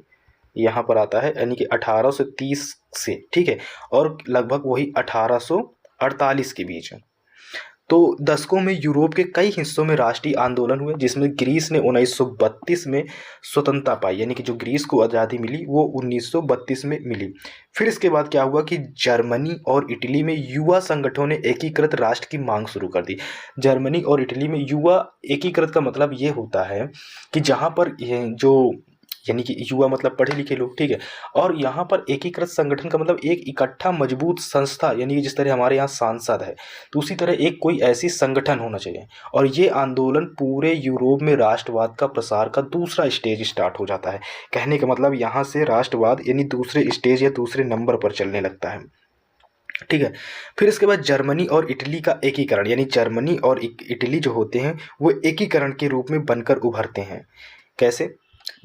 यहाँ पर आता है यानी कि 1830 से, ठीक है, और लगभग वही 1848 के बीच है। तो दशकों में यूरोप के कई हिस्सों में राष्ट्रीय आंदोलन हुए, जिसमें ग्रीस ने 1932 में स्वतंत्रता पाई, यानी कि जो ग्रीस को आज़ादी मिली वो 1932 में मिली। फिर इसके बाद क्या हुआ कि जर्मनी और इटली में युवा संगठनों ने एकीकृत राष्ट्र की मांग शुरू कर दी। जर्मनी और इटली में युवा एकीकृत का मतलब ये होता है कि जहाँ पर जो यानी कि युवा मतलब पढ़े लिखे लोग, ठीक है, और यहाँ पर एकीकृत संगठन का मतलब एक इकट्ठा मजबूत संस्था, यानी कि जिस तरह हमारे यहाँ सांसद है तो उसी तरह एक कोई ऐसी संगठन होना चाहिए। और ये आंदोलन पूरे यूरोप में राष्ट्रवाद का प्रसार का दूसरा स्टेज स्टार्ट हो जाता है। कहने का मतलब यहाँ से राष्ट्रवाद यानी दूसरे स्टेज या दूसरे नंबर पर चलने लगता है, ठीक है। फिर इसके बाद जर्मनी और इटली का एकीकरण, यानी जर्मनी और इटली जो होते हैं वो एकीकरण के रूप में बनकर उभरते हैं। कैसे?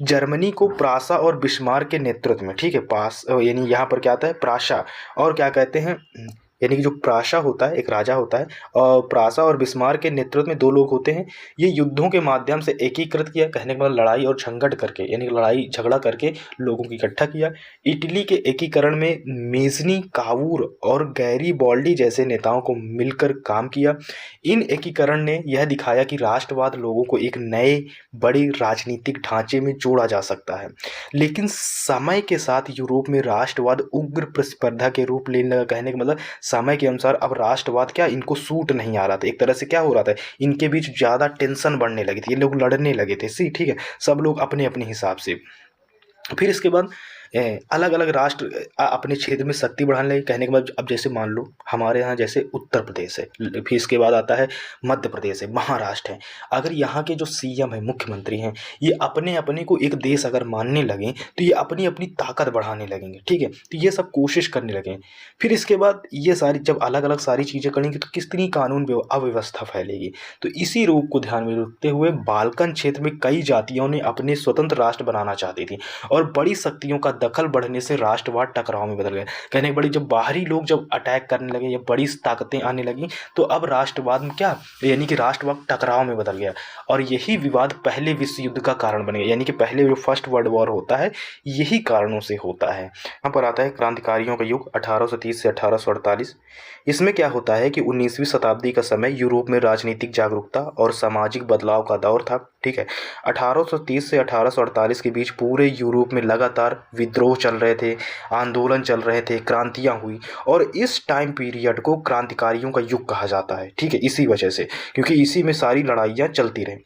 जर्मनी को प्रासा और बिस्मार्क के नेतृत्व में, ठीक है, पास यानी यहाँ पर क्या आता है प्रासा, और क्या कहते हैं यानी कि जो प्राशा होता है, एक राजा होता है, और प्राशा और बिस्मार्क के नेतृत्व में 2 लोग होते हैं। ये युद्धों के माध्यम से एकीकृत किया, कहने का मतलब लड़ाई और झंझट करके, यानी कि लड़ाई झगड़ा करके लोगों को इकट्ठा किया। इटली के एकीकरण में मेज़नी, कावूर और गैरीबॉल्डी जैसे नेताओं को मिलकर काम किया। इन एकीकरण ने यह दिखाया कि राष्ट्रवाद लोगों को एक नए बड़े राजनीतिक ढांचे में जोड़ा जा सकता है। लेकिन समय के साथ यूरोप में राष्ट्रवाद उग्र प्रतिस्पर्धा के रूप लेने लगा। कहने का मतलब समय के अनुसार अब राष्ट्रवाद क्या इनको सूट नहीं आ रहा था। एक तरह से क्या हो रहा था, इनके बीच ज़्यादा टेंशन बढ़ने लगी थी, ये लोग लड़ने लगे थे। सी ठीक है, सब लोग अपने अपने हिसाब से। फिर इसके बाद अलग अलग राष्ट्र अपने क्षेत्र में शक्ति बढ़ाने लगे। कहने के बाद अब जैसे मान लो हमारे यहाँ जैसे उत्तर प्रदेश है, फिर इसके बाद आता है मध्य प्रदेश है, महाराष्ट्र है। अगर यहाँ के जो सीएम है, मुख्यमंत्री हैं, ये अपने अपने को एक देश अगर मानने लगें तो ये अपनी अपनी ताकत बढ़ाने लगेंगे। ठीक है, तो ये सब कोशिश करने लगे। फिर इसके बाद ये सारी जब अलग अलग सारी चीज़ें करेंगे तो कितनी कानून अव्यवस्था फैलेगी। तो इसी रूप को ध्यान में रखते हुए बाल्कन क्षेत्र में कई जातियों ने अपने स्वतंत्र राष्ट्र बनाना चाहती थी, और बड़ी शक्तियों का दखल बढ़ने से राष्ट्रवाद टकराव में बदल गया। कहने की बड़ी जब बाहरी लोग जब अटैक करने लगे या बड़ी ताकतें आने लगी तो अब राष्ट्रवाद में क्या, यानी कि राष्ट्रवाद टकराव में बदल गया, और यही विवाद पहले विश्व युद्ध का कारण बन गया। यानी कि पहले जो फर्स्ट वर्ल्ड वॉर होता है यही कारणों से होता है। यहाँ पर आता है क्रांतिकारियों का युग 1830 से 1848। इसमें क्या होता है कि 19वीं शताब्दी का समय यूरोप में राजनीतिक जागरूकता और सामाजिक बदलाव का दौर था। ठीक है, 1830 से 1848 के बीच पूरे यूरोप में लगातार विद्रोह चल रहे थे, आंदोलन चल रहे थे, क्रांतियां हुई, और इस टाइम पीरियड को क्रांतिकारियों का युग कहा जाता है। ठीक है, इसी वजह से, क्योंकि इसी में सारी लड़ाइयाँ चलती रहीं।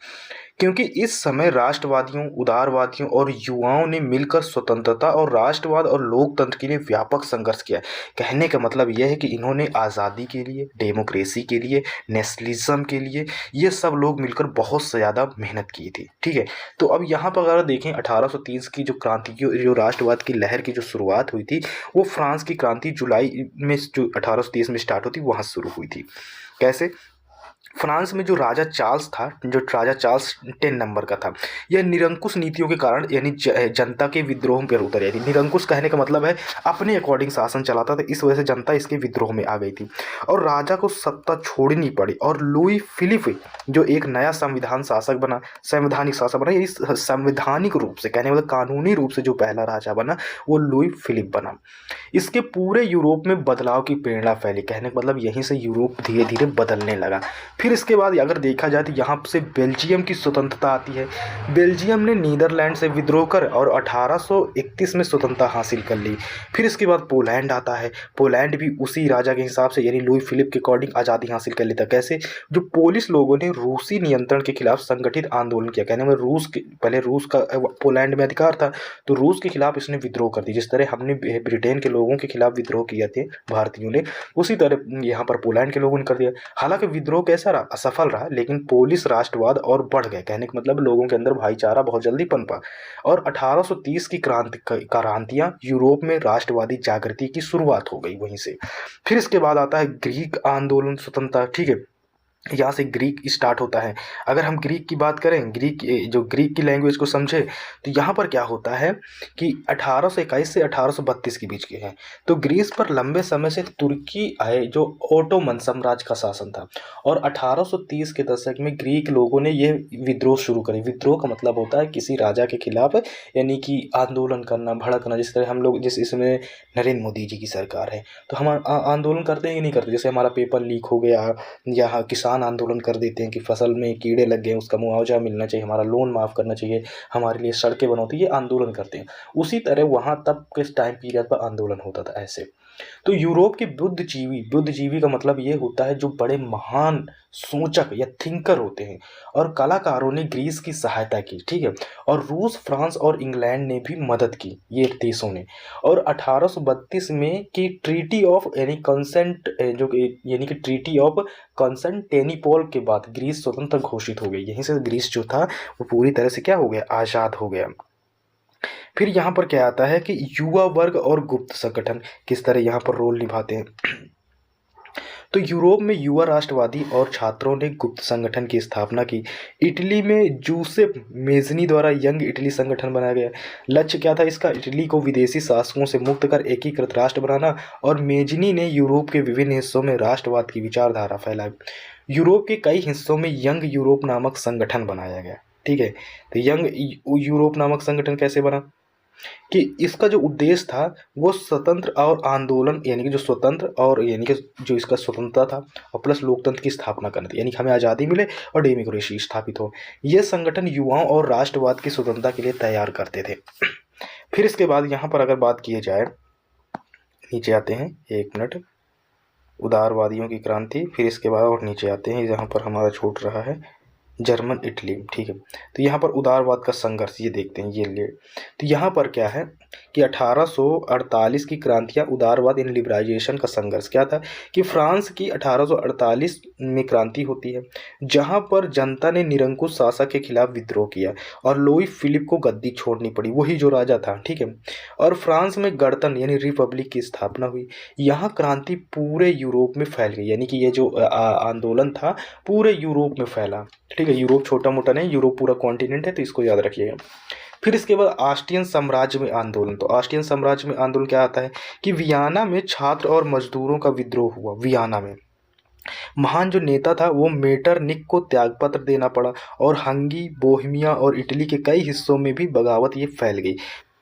क्योंकि इस समय राष्ट्रवादियों, उदारवादियों और युवाओं ने मिलकर स्वतंत्रता और राष्ट्रवाद और लोकतंत्र के लिए व्यापक संघर्ष किया। कहने का मतलब यह है कि इन्होंने आज़ादी के लिए, डेमोक्रेसी के लिए, नेशनलिज्म के लिए, ये सब लोग मिलकर बहुत से ज़्यादा मेहनत की थी। ठीक है, तो अब यहाँ पर अगर देखें 1830 की जो क्रांति की, जो राष्ट्रवाद की लहर की जो शुरुआत हुई थी, वो फ्रांस की क्रांति जुलाई में जो 1830 में स्टार्ट होती वहाँ शुरू हुई थी। कैसे? फ्रांस में जो राजा चार्ल्स था, जो राजा चार्ल्स 10 नंबर का था, यह निरंकुश नीतियों के कारण यानी जनता के विद्रोह पर उतर आई थी। निरंकुश कहने का मतलब है अपने अकॉर्डिंग शासन चलाता था, इस वजह से जनता इसके विद्रोह में आ गई थी और राजा को सत्ता छोड़नी पड़ी। और लुई फिलिप जो एक नया संवैधानिक शासक बना, इस संवैधानिक रूप से कहने मतलब कानूनी रूप से जो पहला राजा बना वो लुई फिलिप बना। इसके पूरे यूरोप में बदलाव की प्रेरणा फैली। कहने का मतलब यहीं से यूरोप धीरे धीरे बदलने लगा। फिर इसके बाद अगर देखा जाए तो यहाँ से बेल्जियम की स्वतंत्रता आती है। बेल्जियम ने नीदरलैंड से विद्रोह कर और 1831 में स्वतंत्रता हासिल कर ली। फिर इसके बाद पोलैंड आता है। पोलैंड भी उसी राजा के हिसाब से यानी लुई फिलिप के अकॉर्डिंग आज़ादी हासिल कर लेता। कैसे? जो पोलिश लोगों ने रूसी नियंत्रण के खिलाफ संगठित आंदोलन किया। कहने में पहले रूस का पोलैंड में अधिकार था तो रूस के खिलाफ इसने विद्रोह कर दी। जिस तरह हमने ब्रिटेन के लोगों के खिलाफ विद्रोह किया थे भारतीयों ने, उसी तरह यहाँ पर पोलैंड के लोगों ने कर दिया। हालांकि विद्रोह कैसा रहा? असफल रहा, लेकिन पोलिश राष्ट्रवाद और बढ़ गए। कहने का मतलब लोगों के अंदर भाईचारा बहुत जल्दी पनपा और 1830 की क्रांतियां यूरोप में राष्ट्रवादी जागृति की शुरुआत हो गई वहीं से। फिर इसके बाद आता है ग्रीक आंदोलन स्वतंत्रता। ठीक है, यहाँ से ग्रीक स्टार्ट होता है। अगर हम ग्रीक की बात करें, ग्रीक की लैंग्वेज को समझे तो यहाँ पर क्या होता है कि 1821 से 1832 के बीच के हैं। तो ग्रीस पर लंबे समय से तुर्की आए जो ओटोमन साम्राज्य का शासन था और 1830 के दशक में ग्रीक लोगों ने ये विद्रोह शुरू करे। विद्रोह का मतलब होता है किसी राजा के खिलाफ यानी कि आंदोलन करना, भड़कना। जिस तरह हम लोग इसमें नरेंद्र मोदी जी की सरकार है तो हम आंदोलन करते हैं कि नहीं करते? जैसे हमारा पेपर लीक हो गया या किसान आंदोलन कर देते हैं कि फसल में कीड़े लग गए, उसका मुआवजा मिलना चाहिए, हमारा लोन माफ़ करना चाहिए, हमारे लिए सड़कें बनवाती, ये आंदोलन करते हैं। उसी तरह वहाँ तब के टाइम पीरियड पर आंदोलन होता था ऐसे। तो यूरोप के बुद्धिजीवी का मतलब ये होता है जो बड़े महान सोचक या थिंकर होते हैं और कलाकारों ने ग्रीस की सहायता की। ठीक है, और रूस, फ्रांस और इंग्लैंड ने भी मदद की, ये देशों ने। और 1832 में की ट्रीटी ऑफ यानी कि ट्रीटी ऑफ कॉन्स्टेंटिनोपल के बाद ग्रीस स्वतंत्र घोषित हो गई। यहीं से ग्रीस जो था वो पूरी तरह से क्या हो गया? आज़ाद हो गया। फिर यहाँ पर क्या आता है कि युवा वर्ग और गुप्त संगठन किस तरह यहाँ पर रोल निभाते हैं। तो यूरोप में युवा राष्ट्रवादी और छात्रों ने गुप्त संगठन की स्थापना की। इटली में जूसेप मेज़नी द्वारा यंग इटली संगठन बनाया गया। लक्ष्य क्या था इसका? इटली को विदेशी शासकों से मुक्त कर एकीकृत राष्ट्र बनाना। और मेज़नी ने यूरोप के विभिन्न हिस्सों में राष्ट्रवाद की विचारधारा फैलाई। यूरोप के कई हिस्सों में यंग यूरोप नामक संगठन बनाया गया। ठीक है, तो यंग यूरोप नामक संगठन कैसे बना कि इसका जो उद्देश्य था वो स्वतंत्र और आंदोलन, यानी कि जो स्वतंत्र और यानी कि जो इसका स्वतंत्रता था और प्लस लोकतंत्र की स्थापना करना थी, यानी कि हमें आज़ादी मिले और डेमोक्रेसी स्थापित हो। ये संगठन युवाओं और राष्ट्रवाद की स्वतंत्रता के लिए तैयार करते थे। फिर इसके बाद यहाँ पर अगर बात की जाए, नीचे आते हैं, एक मिनट, उदारवादियों की क्रांति। फिर इसके बाद और नीचे आते हैं, जहाँ पर हमारा छूट रहा है, जर्मन इटली। ठीक है, तो यहाँ पर उदारवाद का संघर्ष ये देखते हैं, ये ले। तो यहाँ पर क्या है कि 1848 की क्रांतियाँ उदारवाद इन लिबराइजेशन का संघर्ष क्या था कि फ्रांस की 1848 में क्रांति होती है, जहाँ पर जनता ने निरंकुश शासक के खिलाफ विद्रोह किया और लुई फिलिप को गद्दी छोड़नी पड़ी, वही जो राजा था। ठीक है, और फ्रांस में गणतंत्र यानी रिपब्लिक की स्थापना हुई। यहाँ क्रांति पूरे यूरोप में फैल गई, यानी कि ये जो आंदोलन था पूरे यूरोप में फैला। ठीक है, यूरोप छोटा मोटा नहीं, यूरोप पूरा कॉन्टिनेंट है, तो इसको याद रखिएगा। फिर इसके बाद ऑस्ट्रियन साम्राज्य में आंदोलन। तो ऑस्ट्रियन साम्राज्य में आंदोलन क्या आता है कि वियना में छात्र और मजदूरों का विद्रोह हुआ। वियना में महान जो नेता था वो मेटरनिक को त्यागपत्र देना पड़ा और हंगरी, बोहेमिया और इटली के कई हिस्सों में भी बगावत ये फैल गई।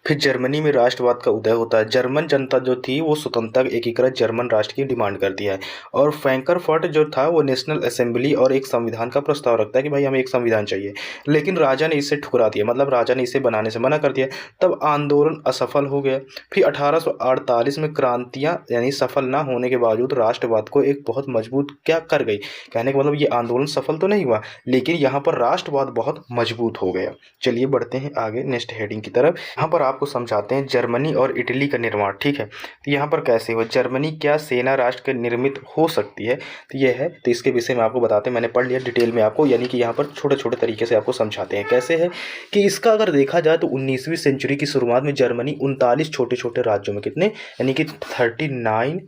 फिर जर्मनी में राष्ट्रवाद का उदय होता है। जर्मन जनता जो थी वो स्वतंत्रता, एकीकृत जर्मन राष्ट्र की डिमांड करती है। और फ्रैंकफर्ट जो था वो नेशनल असेंबली और एक संविधान का प्रस्ताव रखता है कि भाई हमें एक संविधान चाहिए, लेकिन राजा ने इसे ठुकरा दिया, मतलब राजा ने इसे बनाने से मना कर दिया। तब आंदोलन असफल हो गया। फिर 1848 में क्रांतियाँ यानी सफल ना होने के बावजूद राष्ट्रवाद को एक बहुत मजबूत क्या कर गई, कहने का मतलब ये आंदोलन सफल तो नहीं हुआ, लेकिन यहाँ पर राष्ट्रवाद बहुत मजबूत हो गया। चलिए बढ़ते हैं आगे नेक्स्ट हेडिंग की तरफ। यहाँ पर आपको समझाते हैं जर्मनी और इटली का निर्माण। ठीक है, तो यहाँ पर कैसे हो, जर्मनी क्या सेना राष्ट्र के निर्मित हो सकती है, तो ये है, तो इसके विषय में आपको बताते हैं। मैंने पढ़ लिया डिटेल में आपको, यानी कि यहाँ पर छोटे छोटे तरीके से आपको समझाते हैं कैसे है कि इसका अगर देखा जाए तो 19वीं सेंचुरी की शुरुआत में जर्मनी 39 छोटे छोटे राज्यों में, कितने, यानी कि 39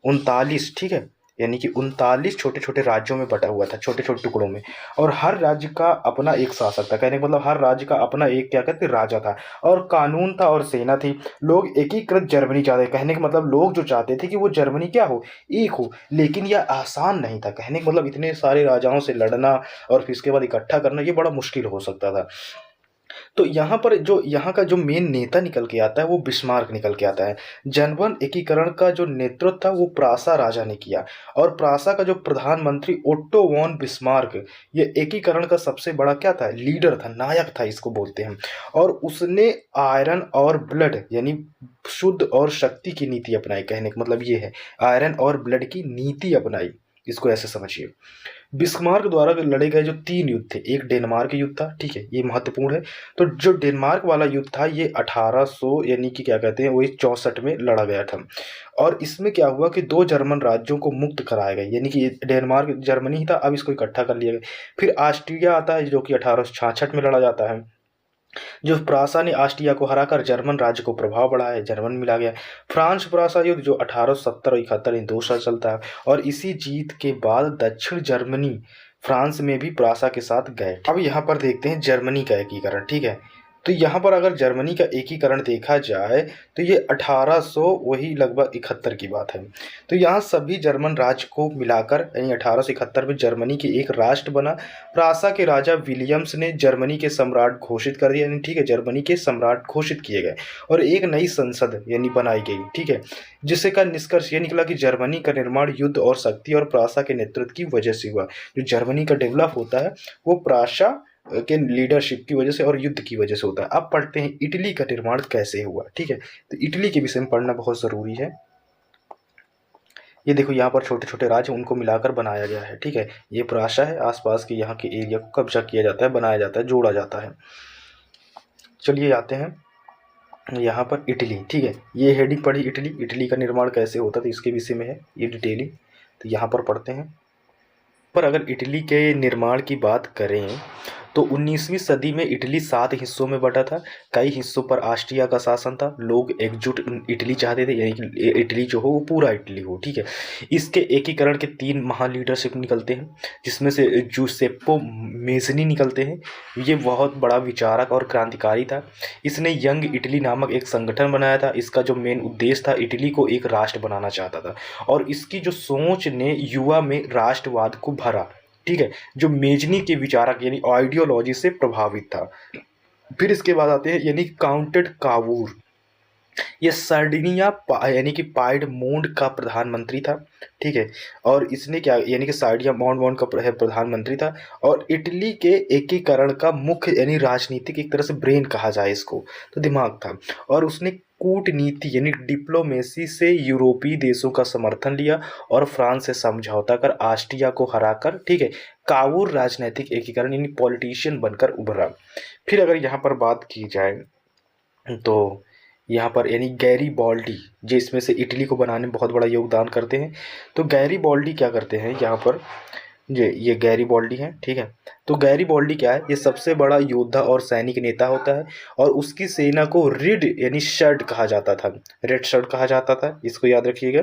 39, ठीक है, यानी कि 39 छोटे छोटे राज्यों में बटा हुआ था, छोटे छोटे टुकड़ों में। और हर राज्य का अपना एक शासक था, कहने का मतलब हर राज्य का अपना एक क्या कहते राजा था, और कानून था और सेना थी। लोग एकीकृत जर्मनी चाहते, कहने का मतलब लोग जो चाहते थे कि वो जर्मनी क्या हो, एक हो, लेकिन यह आसान नहीं था। कहने का मतलब इतने सारे राजाओं से लड़ना और फिर इसके बाद इकट्ठा करना ये बड़ा मुश्किल हो सकता था। तो यहाँ पर जो यहाँ का जो मेन नेता निकल के आता है वो बिस्मार्क निकल के आता है। जर्मन एकीकरण का जो नेतृत्व था वो प्रासा राजा ने किया, और प्रासा का जो प्रधानमंत्री ओट्टो वॉन बिस्मार्क, ये एकीकरण का सबसे बड़ा क्या था, लीडर था, नायक था इसको बोलते हैं। और उसने आयरन और ब्लड यानी शुद्ध और शक्ति की नीति अपनाई, कहने का मतलब ये है आयरन और ब्लड की नीति अपनाई, इसको ऐसे समझिए। बिस्मार्क द्वारा लड़े गए जो 3 युद्ध थे, एक डेनमार्क युद्ध था, ठीक है, ये महत्वपूर्ण है। तो जो डेनमार्क वाला युद्ध था ये 1800 यानी कि क्या कहते हैं वही 64 में लड़ा गया था। और इसमें क्या हुआ कि 2 जर्मन राज्यों को मुक्त कराया गया, यानी कि डेनमार्क जर्मनी ही था, अब इसको इकट्ठा कर लिया गया। फिर ऑस्ट्रिया आता है जो कि 1866 में लड़ा जाता है। जो प्रासा ने ऑस्ट्रिया को हराकर जर्मन राज्य को प्रभाव बढ़ाया, जर्मन मिला गया। फ्रांस प्रासा युद्ध जो 1870 और 71 इन 2 साल चलता है। और इसी जीत के बाद दक्षिण जर्मनी फ्रांस में भी प्रासा के साथ गए। अब यहाँ पर देखते हैं जर्मनी का एकीकरण। ठीक है, तो यहाँ पर अगर जर्मनी का एकीकरण देखा जाए तो ये 1800 वही लगभग 71 की बात है। तो यहाँ सभी जर्मन राज्य को मिलाकर यानी 1871 में जर्मनी के एक राष्ट्र बना। प्रासा के राजा विलियम्स ने जर्मनी के सम्राट घोषित कर दिया, यानी ठीक है, जर्मनी के सम्राट घोषित किए गए और एक नई संसद यानी बनाई गई। ठीक है, जिससे का निष्कर्ष ये निकला कि जर्मनी का निर्माण युद्ध और शक्ति और प्रासा के नेतृत्व की वजह से हुआ। जो जर्मनी का डेवलप होता है वो प्रासा के लीडरशिप की वजह से और युद्ध की वजह से होता है। अब पढ़ते हैं इटली का निर्माण कैसे हुआ। ठीक है, तो इटली के विषय में पढ़ना बहुत ज़रूरी है। ये देखो यहाँ पर छोटे छोटे राज्य उनको मिलाकर बनाया गया है। ठीक है, ये प्रासा है, आसपास के यहाँ के एरिया को कब्जा किया जाता है, बनाया जाता है, जोड़ा जाता है। चलिए आते हैं यहाँ पर इटली। ठीक है, ये हेडिंग पढ़ी इटली, इटली का निर्माण कैसे होता था इसके विषय में है ये डिटेली, तो यहाँ पर पढ़ते हैं। पर अगर इटली के निर्माण की बात करें तो 19वीं सदी में इटली 7 हिस्सों में बटा था। कई हिस्सों पर ऑस्ट्रिया का शासन था। लोग एकजुट इटली चाहते थे, यानी कि इटली जो हो वो पूरा इटली हो, ठीक है। इसके एकीकरण के 3 महान लीडरशिप निकलते हैं, जिसमें से जूसेप्पो मेज़नी निकलते हैं। ये बहुत बड़ा विचारक और क्रांतिकारी था। इसने यंग इटली नामक एक संगठन बनाया था। इसका जो मेन उद्देश्य था, इटली को एक राष्ट्र बनाना चाहता था, और इसकी जो सोच ने युवा में राष्ट्रवाद को भरा, ठीक है, जो मेजनी के विचारक यानी आइडियोलॉजी से प्रभावित था। फिर इसके बाद आते हैं यानी काउंटेड कावूर। ये सर्डिनिया यानी कि पाइडमोंट का प्रधानमंत्री था, ठीक है। और इसने क्या यानी कि सार्डिया माउंट का प्रधानमंत्री था, और इटली के एकीकरण का मुख्य यानी राजनीतिक एक तरह से ब्रेन कहा जाए इसको, तो दिमाग था। और उसने कूटनीति यानी डिप्लोमेसी से यूरोपीय देशों का समर्थन लिया और फ्रांस से समझौता कर ऑस्ट्रिया को हराकर, ठीक है, कावूर राजनीतिक एकीकरण यानी पॉलिटिशियन बनकर उभरा। फिर अगर यहाँ पर बात की जाए तो यहाँ पर यानी गैरीबॉल्डी, जो इसमें से इटली को बनाने में बहुत बड़ा योगदान करते हैं। तो गैरीबॉल्डी क्या करते हैं यहाँ पर, ये गैरीबॉल्डी है, ठीक है। तो गैरीबॉल्डी क्या है, ये सबसे बड़ा योद्धा और सैनिक नेता होता है, और उसकी सेना को रिड यानी शर्ट कहा जाता था, रेड शर्ट कहा जाता था, इसको याद रखिएगा।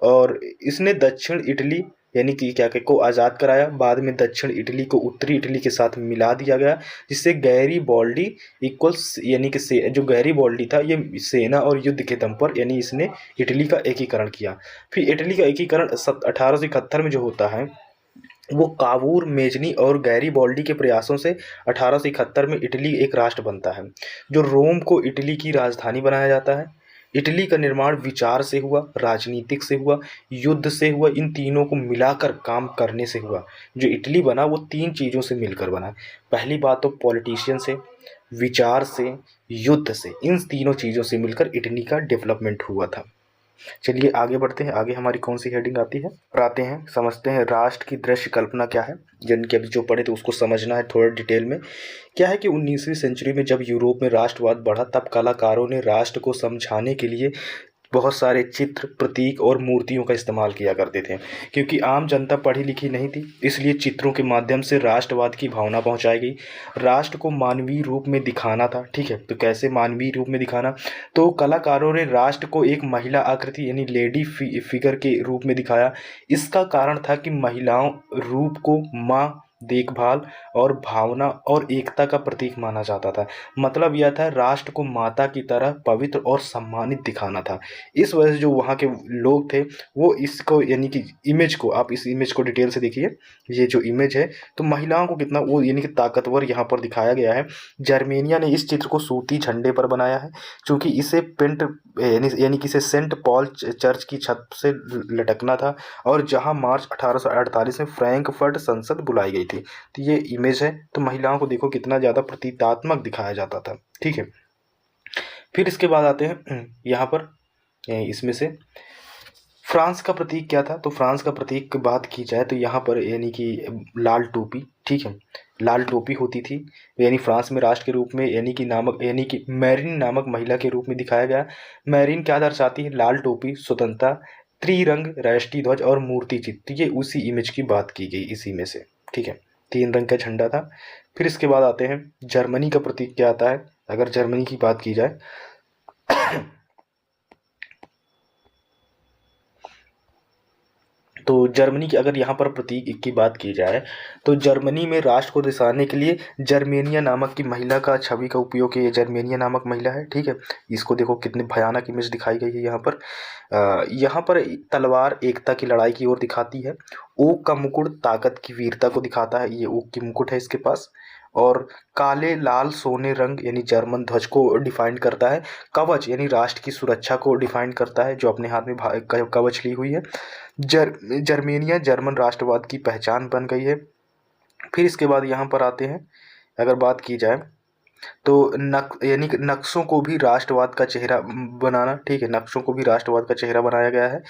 और इसने दक्षिण इटली यानी कि क्या को आज़ाद कराया। बाद में दक्षिण इटली को उत्तरी इटली के साथ मिला दिया गया, जिससे गैरीबॉल्डी इक्वल्स यानी कि जो गैरीबॉल्डी था ये सेना और युद्ध के दम पर यानी इसने इटली का एकीकरण किया। फिर इटली का एकीकरण 1871 में जो होता है, वो कावूर, मेजनी और गैरीबॉल्डी के प्रयासों से 1871 में इटली एक राष्ट्र बनता है, जो रोम को इटली की राजधानी बनाया जाता है। इटली का निर्माण विचार से हुआ, राजनीतिक से हुआ, युद्ध से हुआ, इन तीनों को मिलाकर काम करने से हुआ। जो इटली बना वो 3 चीज़ों से मिलकर बना। पहली बात तो पॉलिटिशियन से, विचार से, युद्ध से, इन तीनों चीज़ों से मिलकर इटली का डेवलपमेंट हुआ था। चलिए आगे बढ़ते हैं। आगे हमारी कौन सी हेडिंग आती है, और आते हैं समझते हैं राष्ट्र की दृश्य कल्पना क्या है। जिनके अभी जो पढ़े तो उसको समझना है थोड़ा डिटेल में। क्या है कि 19वीं सेंचुरी में जब यूरोप में राष्ट्रवाद बढ़ा, तब कलाकारों ने राष्ट्र को समझाने के लिए बहुत सारे चित्र, प्रतीक और मूर्तियों का इस्तेमाल किया करते थे। क्योंकि आम जनता पढ़ी लिखी नहीं थी, इसलिए चित्रों के माध्यम से राष्ट्रवाद की भावना पहुंचाई गई। राष्ट्र को मानवीय रूप में दिखाना था, ठीक है। तो कैसे मानवीय रूप में दिखाना, तो कलाकारों ने राष्ट्र को एक महिला आकृति यानी लेडी फिगर के रूप में दिखाया। इसका कारण था कि महिलाओं रूप को माँ, देखभाल और भावना और एकता का प्रतीक माना जाता था। मतलब यह था राष्ट्र को माता की तरह पवित्र और सम्मानित दिखाना था। इस वजह से जो वहाँ के लोग थे वो इसको यानी कि इमेज को, आप इस इमेज को डिटेल से देखिए, ये जो इमेज है, तो महिलाओं को कितना वो यानी कि ताकतवर यहाँ पर दिखाया गया है। जर्मेनिया ने इस चित्र को सूती झंडे पर बनाया है, क्योंकि इसे पेंट यानी कि इसे सेंट पॉल चर्च की छत से लटकना था, और जहाँ मार्च 1848 में फ्रैंकफर्ट संसद बुलाई गई थी। तो ये इमेज है, तो महिलाओं को देखो कितना ज़्यादा प्रतीकात्मक दिखाया जाता था, ठीक है। फिर इसके बाद आते हैं यहाँ पर इसमें से फ्रांस का प्रतीक क्या था। तो फ्रांस का प्रतीक की बात की जाए तो यहाँ पर यानी कि लाल टोपी, ठीक है, लाल टोपी होती थी। यानी फ्रांस में राष्ट्र के रूप में यानी कि मैरीन नामक महिला के रूप में दिखाया गया। मैरीन क्या दर्शाती है, लाल टोपी, स्वतंत्रता, त्रिरंग राष्ट्रीय ध्वज और मूर्ति चित्र। ये उसी इमेज की बात की गई इसी में से, ठीक है। 3 रंग का झंडा था। फिर इसके बाद आते हैं जर्मनी का प्रतीक क्या आता है। अगर जर्मनी की बात की जाए तो जर्मनी की अगर यहाँ पर प्रतीक की बात की जाए तो जर्मनी में राष्ट्र को दर्शाने के लिए जर्मेनिया नामक की महिला का छवि का उपयोग किया। जर्मेनिया नामक महिला है, ठीक है। इसको देखो कितनी भयानक इमेज दिखाई गई है यहाँ पर तलवार एकता की लड़ाई की ओर दिखाती है। ऊक का मुकुट ताकत की वीरता को दिखाता है, ये ऊक की मुकुट है इसके पास। और काले लाल सोने रंग यानी जर्मन ध्वज को डिफाइन करता है। कवच यानी राष्ट्र की सुरक्षा को डिफाइन करता है, जो अपने हाथ में कवच ली हुई है। जर्मेनिया जर्मन राष्ट्रवाद की पहचान बन गई है। फिर इसके बाद यहाँ पर आते हैं, अगर बात की जाए तो यानी कि नक्शों को भी राष्ट्रवाद का चेहरा बनाना, ठीक है, नक्शों को भी राष्ट्रवाद का चेहरा बनाया गया है।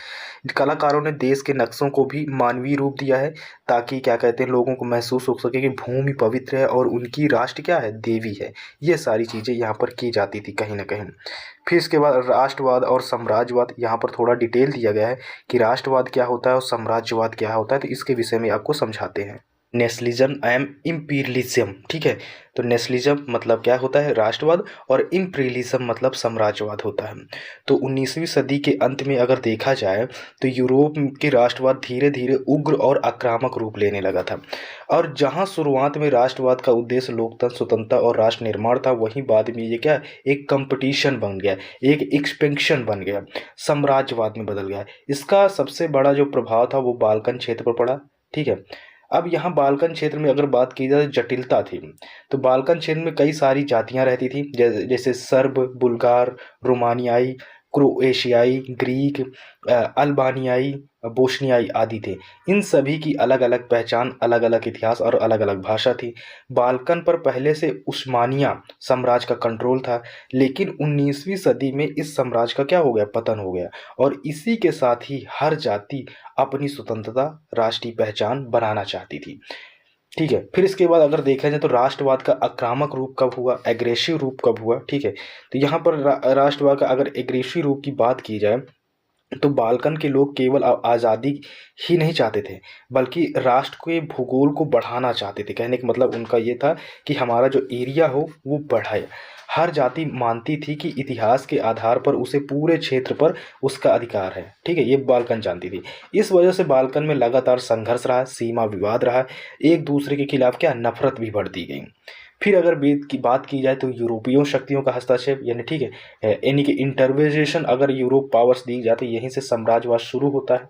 कलाकारों ने देश के नक्शों को भी मानवीय रूप दिया है, ताकि क्या कहते हैं लोगों को महसूस हो सके कि भूमि पवित्र है और उनकी राष्ट्र क्या है, देवी है। ये सारी चीज़ें यहाँ पर की जाती थी कहीं ना कहीं। फिर इसके बाद राष्ट्रवाद और साम्राज्यवाद, यहाँ पर थोड़ा डिटेल दिया गया है कि राष्ट्रवाद क्या होता है और साम्राज्यवाद क्या होता है, तो इसके विषय में आपको समझाते हैं। Nationalism and imperialism. ठीक है, तो नेशनलिज्म मतलब क्या होता है, राष्ट्रवाद, और इम्पीरियलिज्म मतलब साम्राज्यवाद होता है। तो 19वीं सदी के अंत में अगर देखा जाए तो यूरोप के राष्ट्रवाद धीरे धीरे उग्र और आक्रामक रूप लेने लगा था। और जहां शुरुआत में राष्ट्रवाद का उद्देश्य लोकतंत्र, स्वतंत्रता और राष्ट्र निर्माण था, वहीं बाद में ये क्या, एक कंपटीशन बन गया, एक एक्सपेंशन बन गया, साम्राज्यवाद में बदल गया। इसका सबसे बड़ा जो प्रभाव था वो बाल्कन क्षेत्र पर पड़ा। ठीक है, अब यहाँ बाल्कन क्षेत्र में अगर बात की जाए, जटिलता थी। तो बाल्कन क्षेत्र में कई सारी जातियां रहती थी, जैसे सर्ब, बुल्गार, रोमानियाई, क्रोएशियाई, ग्रीक, अल्बानियाई, बोस्नियाई आदि थे। इन सभी की अलग अलग पहचान, अलग अलग इतिहास और अलग अलग भाषा थी। बाल्कन पर पहले से उस्मानिया साम्राज्य का कंट्रोल था, लेकिन 19वीं सदी में इस साम्राज्य का क्या हो गया, पतन हो गया। और इसी के साथ ही हर जाति अपनी स्वतंत्रता, राष्ट्रीय पहचान बनाना चाहती थी। ठीक है, फिर इसके बाद अगर देखा जाए तो राष्ट्रवाद का आक्रामक रूप कब हुआ, एग्रेसिव रूप कब हुआ। ठीक है, तो यहाँ पर राष्ट्रवाद का अगर एग्रेसिव रूप की बात की जाए तो बाल्कन के लोग केवल आज़ादी ही नहीं चाहते थे, बल्कि राष्ट्र के भूगोल को बढ़ाना चाहते थे। कहने का मतलब उनका ये था कि हमारा जो एरिया हो वो बढ़ाए। हर जाति मानती थी कि इतिहास के आधार पर उसे पूरे क्षेत्र पर उसका अधिकार है। ठीक है, ये बाल्कन जानती थी। इस वजह से बाल्कन में लगातार संघर्ष रहा, सीमा विवाद रहा, एक दूसरे के खिलाफ क्या, नफरत भी बढ़ती गई। फिर अगर बात की जाए तो यूरोपीय शक्तियों का हस्तक्षेप, यानी ठीक है, यानी कि इंटरवेंशन अगर यूरोप पावर्स दी जाए तो यहीं से साम्राज्यवाद शुरू होता है।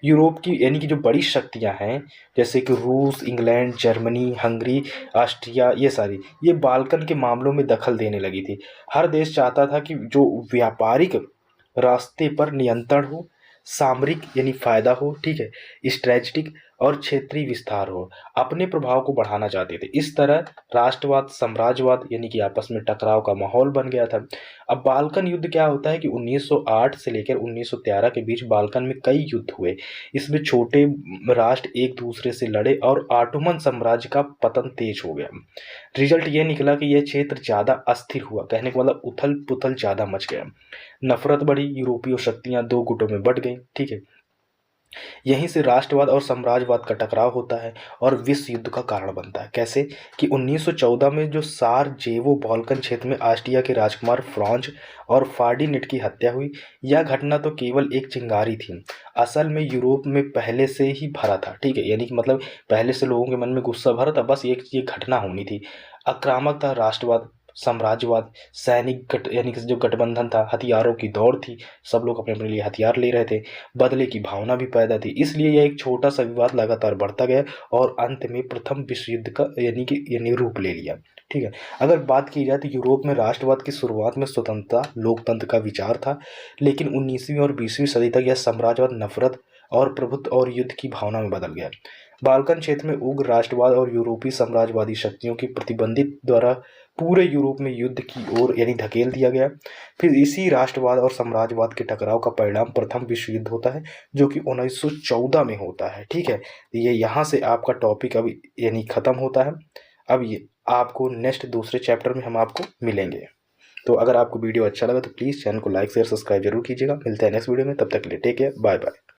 यूरोप की यानी कि जो बड़ी शक्तियां हैं, जैसे कि रूस, इंग्लैंड, जर्मनी, हंगरी, ऑस्ट्रिया, ये सारी ये बाल्कन के मामलों में दखल देने लगी थी। हर देश चाहता था कि जो व्यापारिक रास्ते पर नियंत्रण हो, सामरिक यानी फायदा हो, ठीक है, स्ट्रेटजिक और क्षेत्रीय विस्तार हो, अपने प्रभाव को बढ़ाना चाहते थे। इस तरह राष्ट्रवाद, साम्राज्यवाद यानी कि आपस में टकराव का माहौल बन गया था। अब बाल्कन युद्ध क्या होता है कि 1908 से लेकर 1913 के बीच बाल्कन में कई युद्ध हुए। इसमें छोटे राष्ट्र एक दूसरे से लड़े और ऑटोमन साम्राज्य का पतन तेज हो गया। रिजल्ट ये निकला कि यह क्षेत्र ज़्यादा अस्थिर हुआ, कहने का मतलब उथल पुथल ज़्यादा मच गया, नफरत बढ़ी, यूरोपीय शक्तियां दो गुटों में बंट गईं। ठीक है, यहीं से राष्ट्रवाद और साम्राज्यवाद का टकराव होता है और विश्व युद्ध का कारण बनता है। कैसे कि 1914 में जो साराजेवो बाल्कन क्षेत्र में ऑस्ट्रिया के राजकुमार फ्रांज और फार्डिनेट की हत्या हुई, यह घटना तो केवल एक चिंगारी थी, असल में यूरोप में पहले से ही भरा था। ठीक है, यानी कि मतलब पहले से लोगों के मन में गुस्सा भरा था, बस एक ये घटना होनी थी। आक्रामक था राष्ट्रवाद, साम्राज्यवाद, सैनिक गठ यानी कि जो गठबंधन था, हथियारों की दौड़ थी, सब लोग अपने अपने लिए हथियार ले रहे थे, बदले की भावना भी पैदा थी। इसलिए यह एक छोटा सा विवाद लगातार बढ़ता गया और अंत में प्रथम विश्व युद्ध का यानी रूप ले लिया। ठीक है, अगर बात की जाए तो यूरोप में राष्ट्रवाद की शुरुआत में स्वतंत्रता, लोकतंत्र का विचार था, लेकिन 19वीं और 20वीं सदी तक यह साम्राज्यवाद, नफरत और प्रभुत्व और युद्ध की भावना में बदल गया। बाल्कन क्षेत्र में उग्र राष्ट्रवाद और यूरोपीय साम्राज्यवादी शक्तियों की प्रतिबंधित द्वारा पूरे यूरोप में युद्ध की ओर यानी धकेल दिया गया। फिर इसी राष्ट्रवाद और साम्राज्यवाद के टकराव का परिणाम प्रथम विश्व युद्ध होता है, जो कि 1914 में होता है। ठीक है, ये यहाँ से आपका टॉपिक अभी यानी ख़त्म होता है। अब ये आपको नेक्स्ट दूसरे चैप्टर में हम आपको मिलेंगे। तो अगर आपको वीडियो अच्छा लगा तो प्लीज़ चैनल को लाइक शेयर सब्सक्राइब जरूर कीजिएगा। मिलते हैं नेक्स्ट वीडियो में, तब तक के लिए टेक केयर, बाय बाय।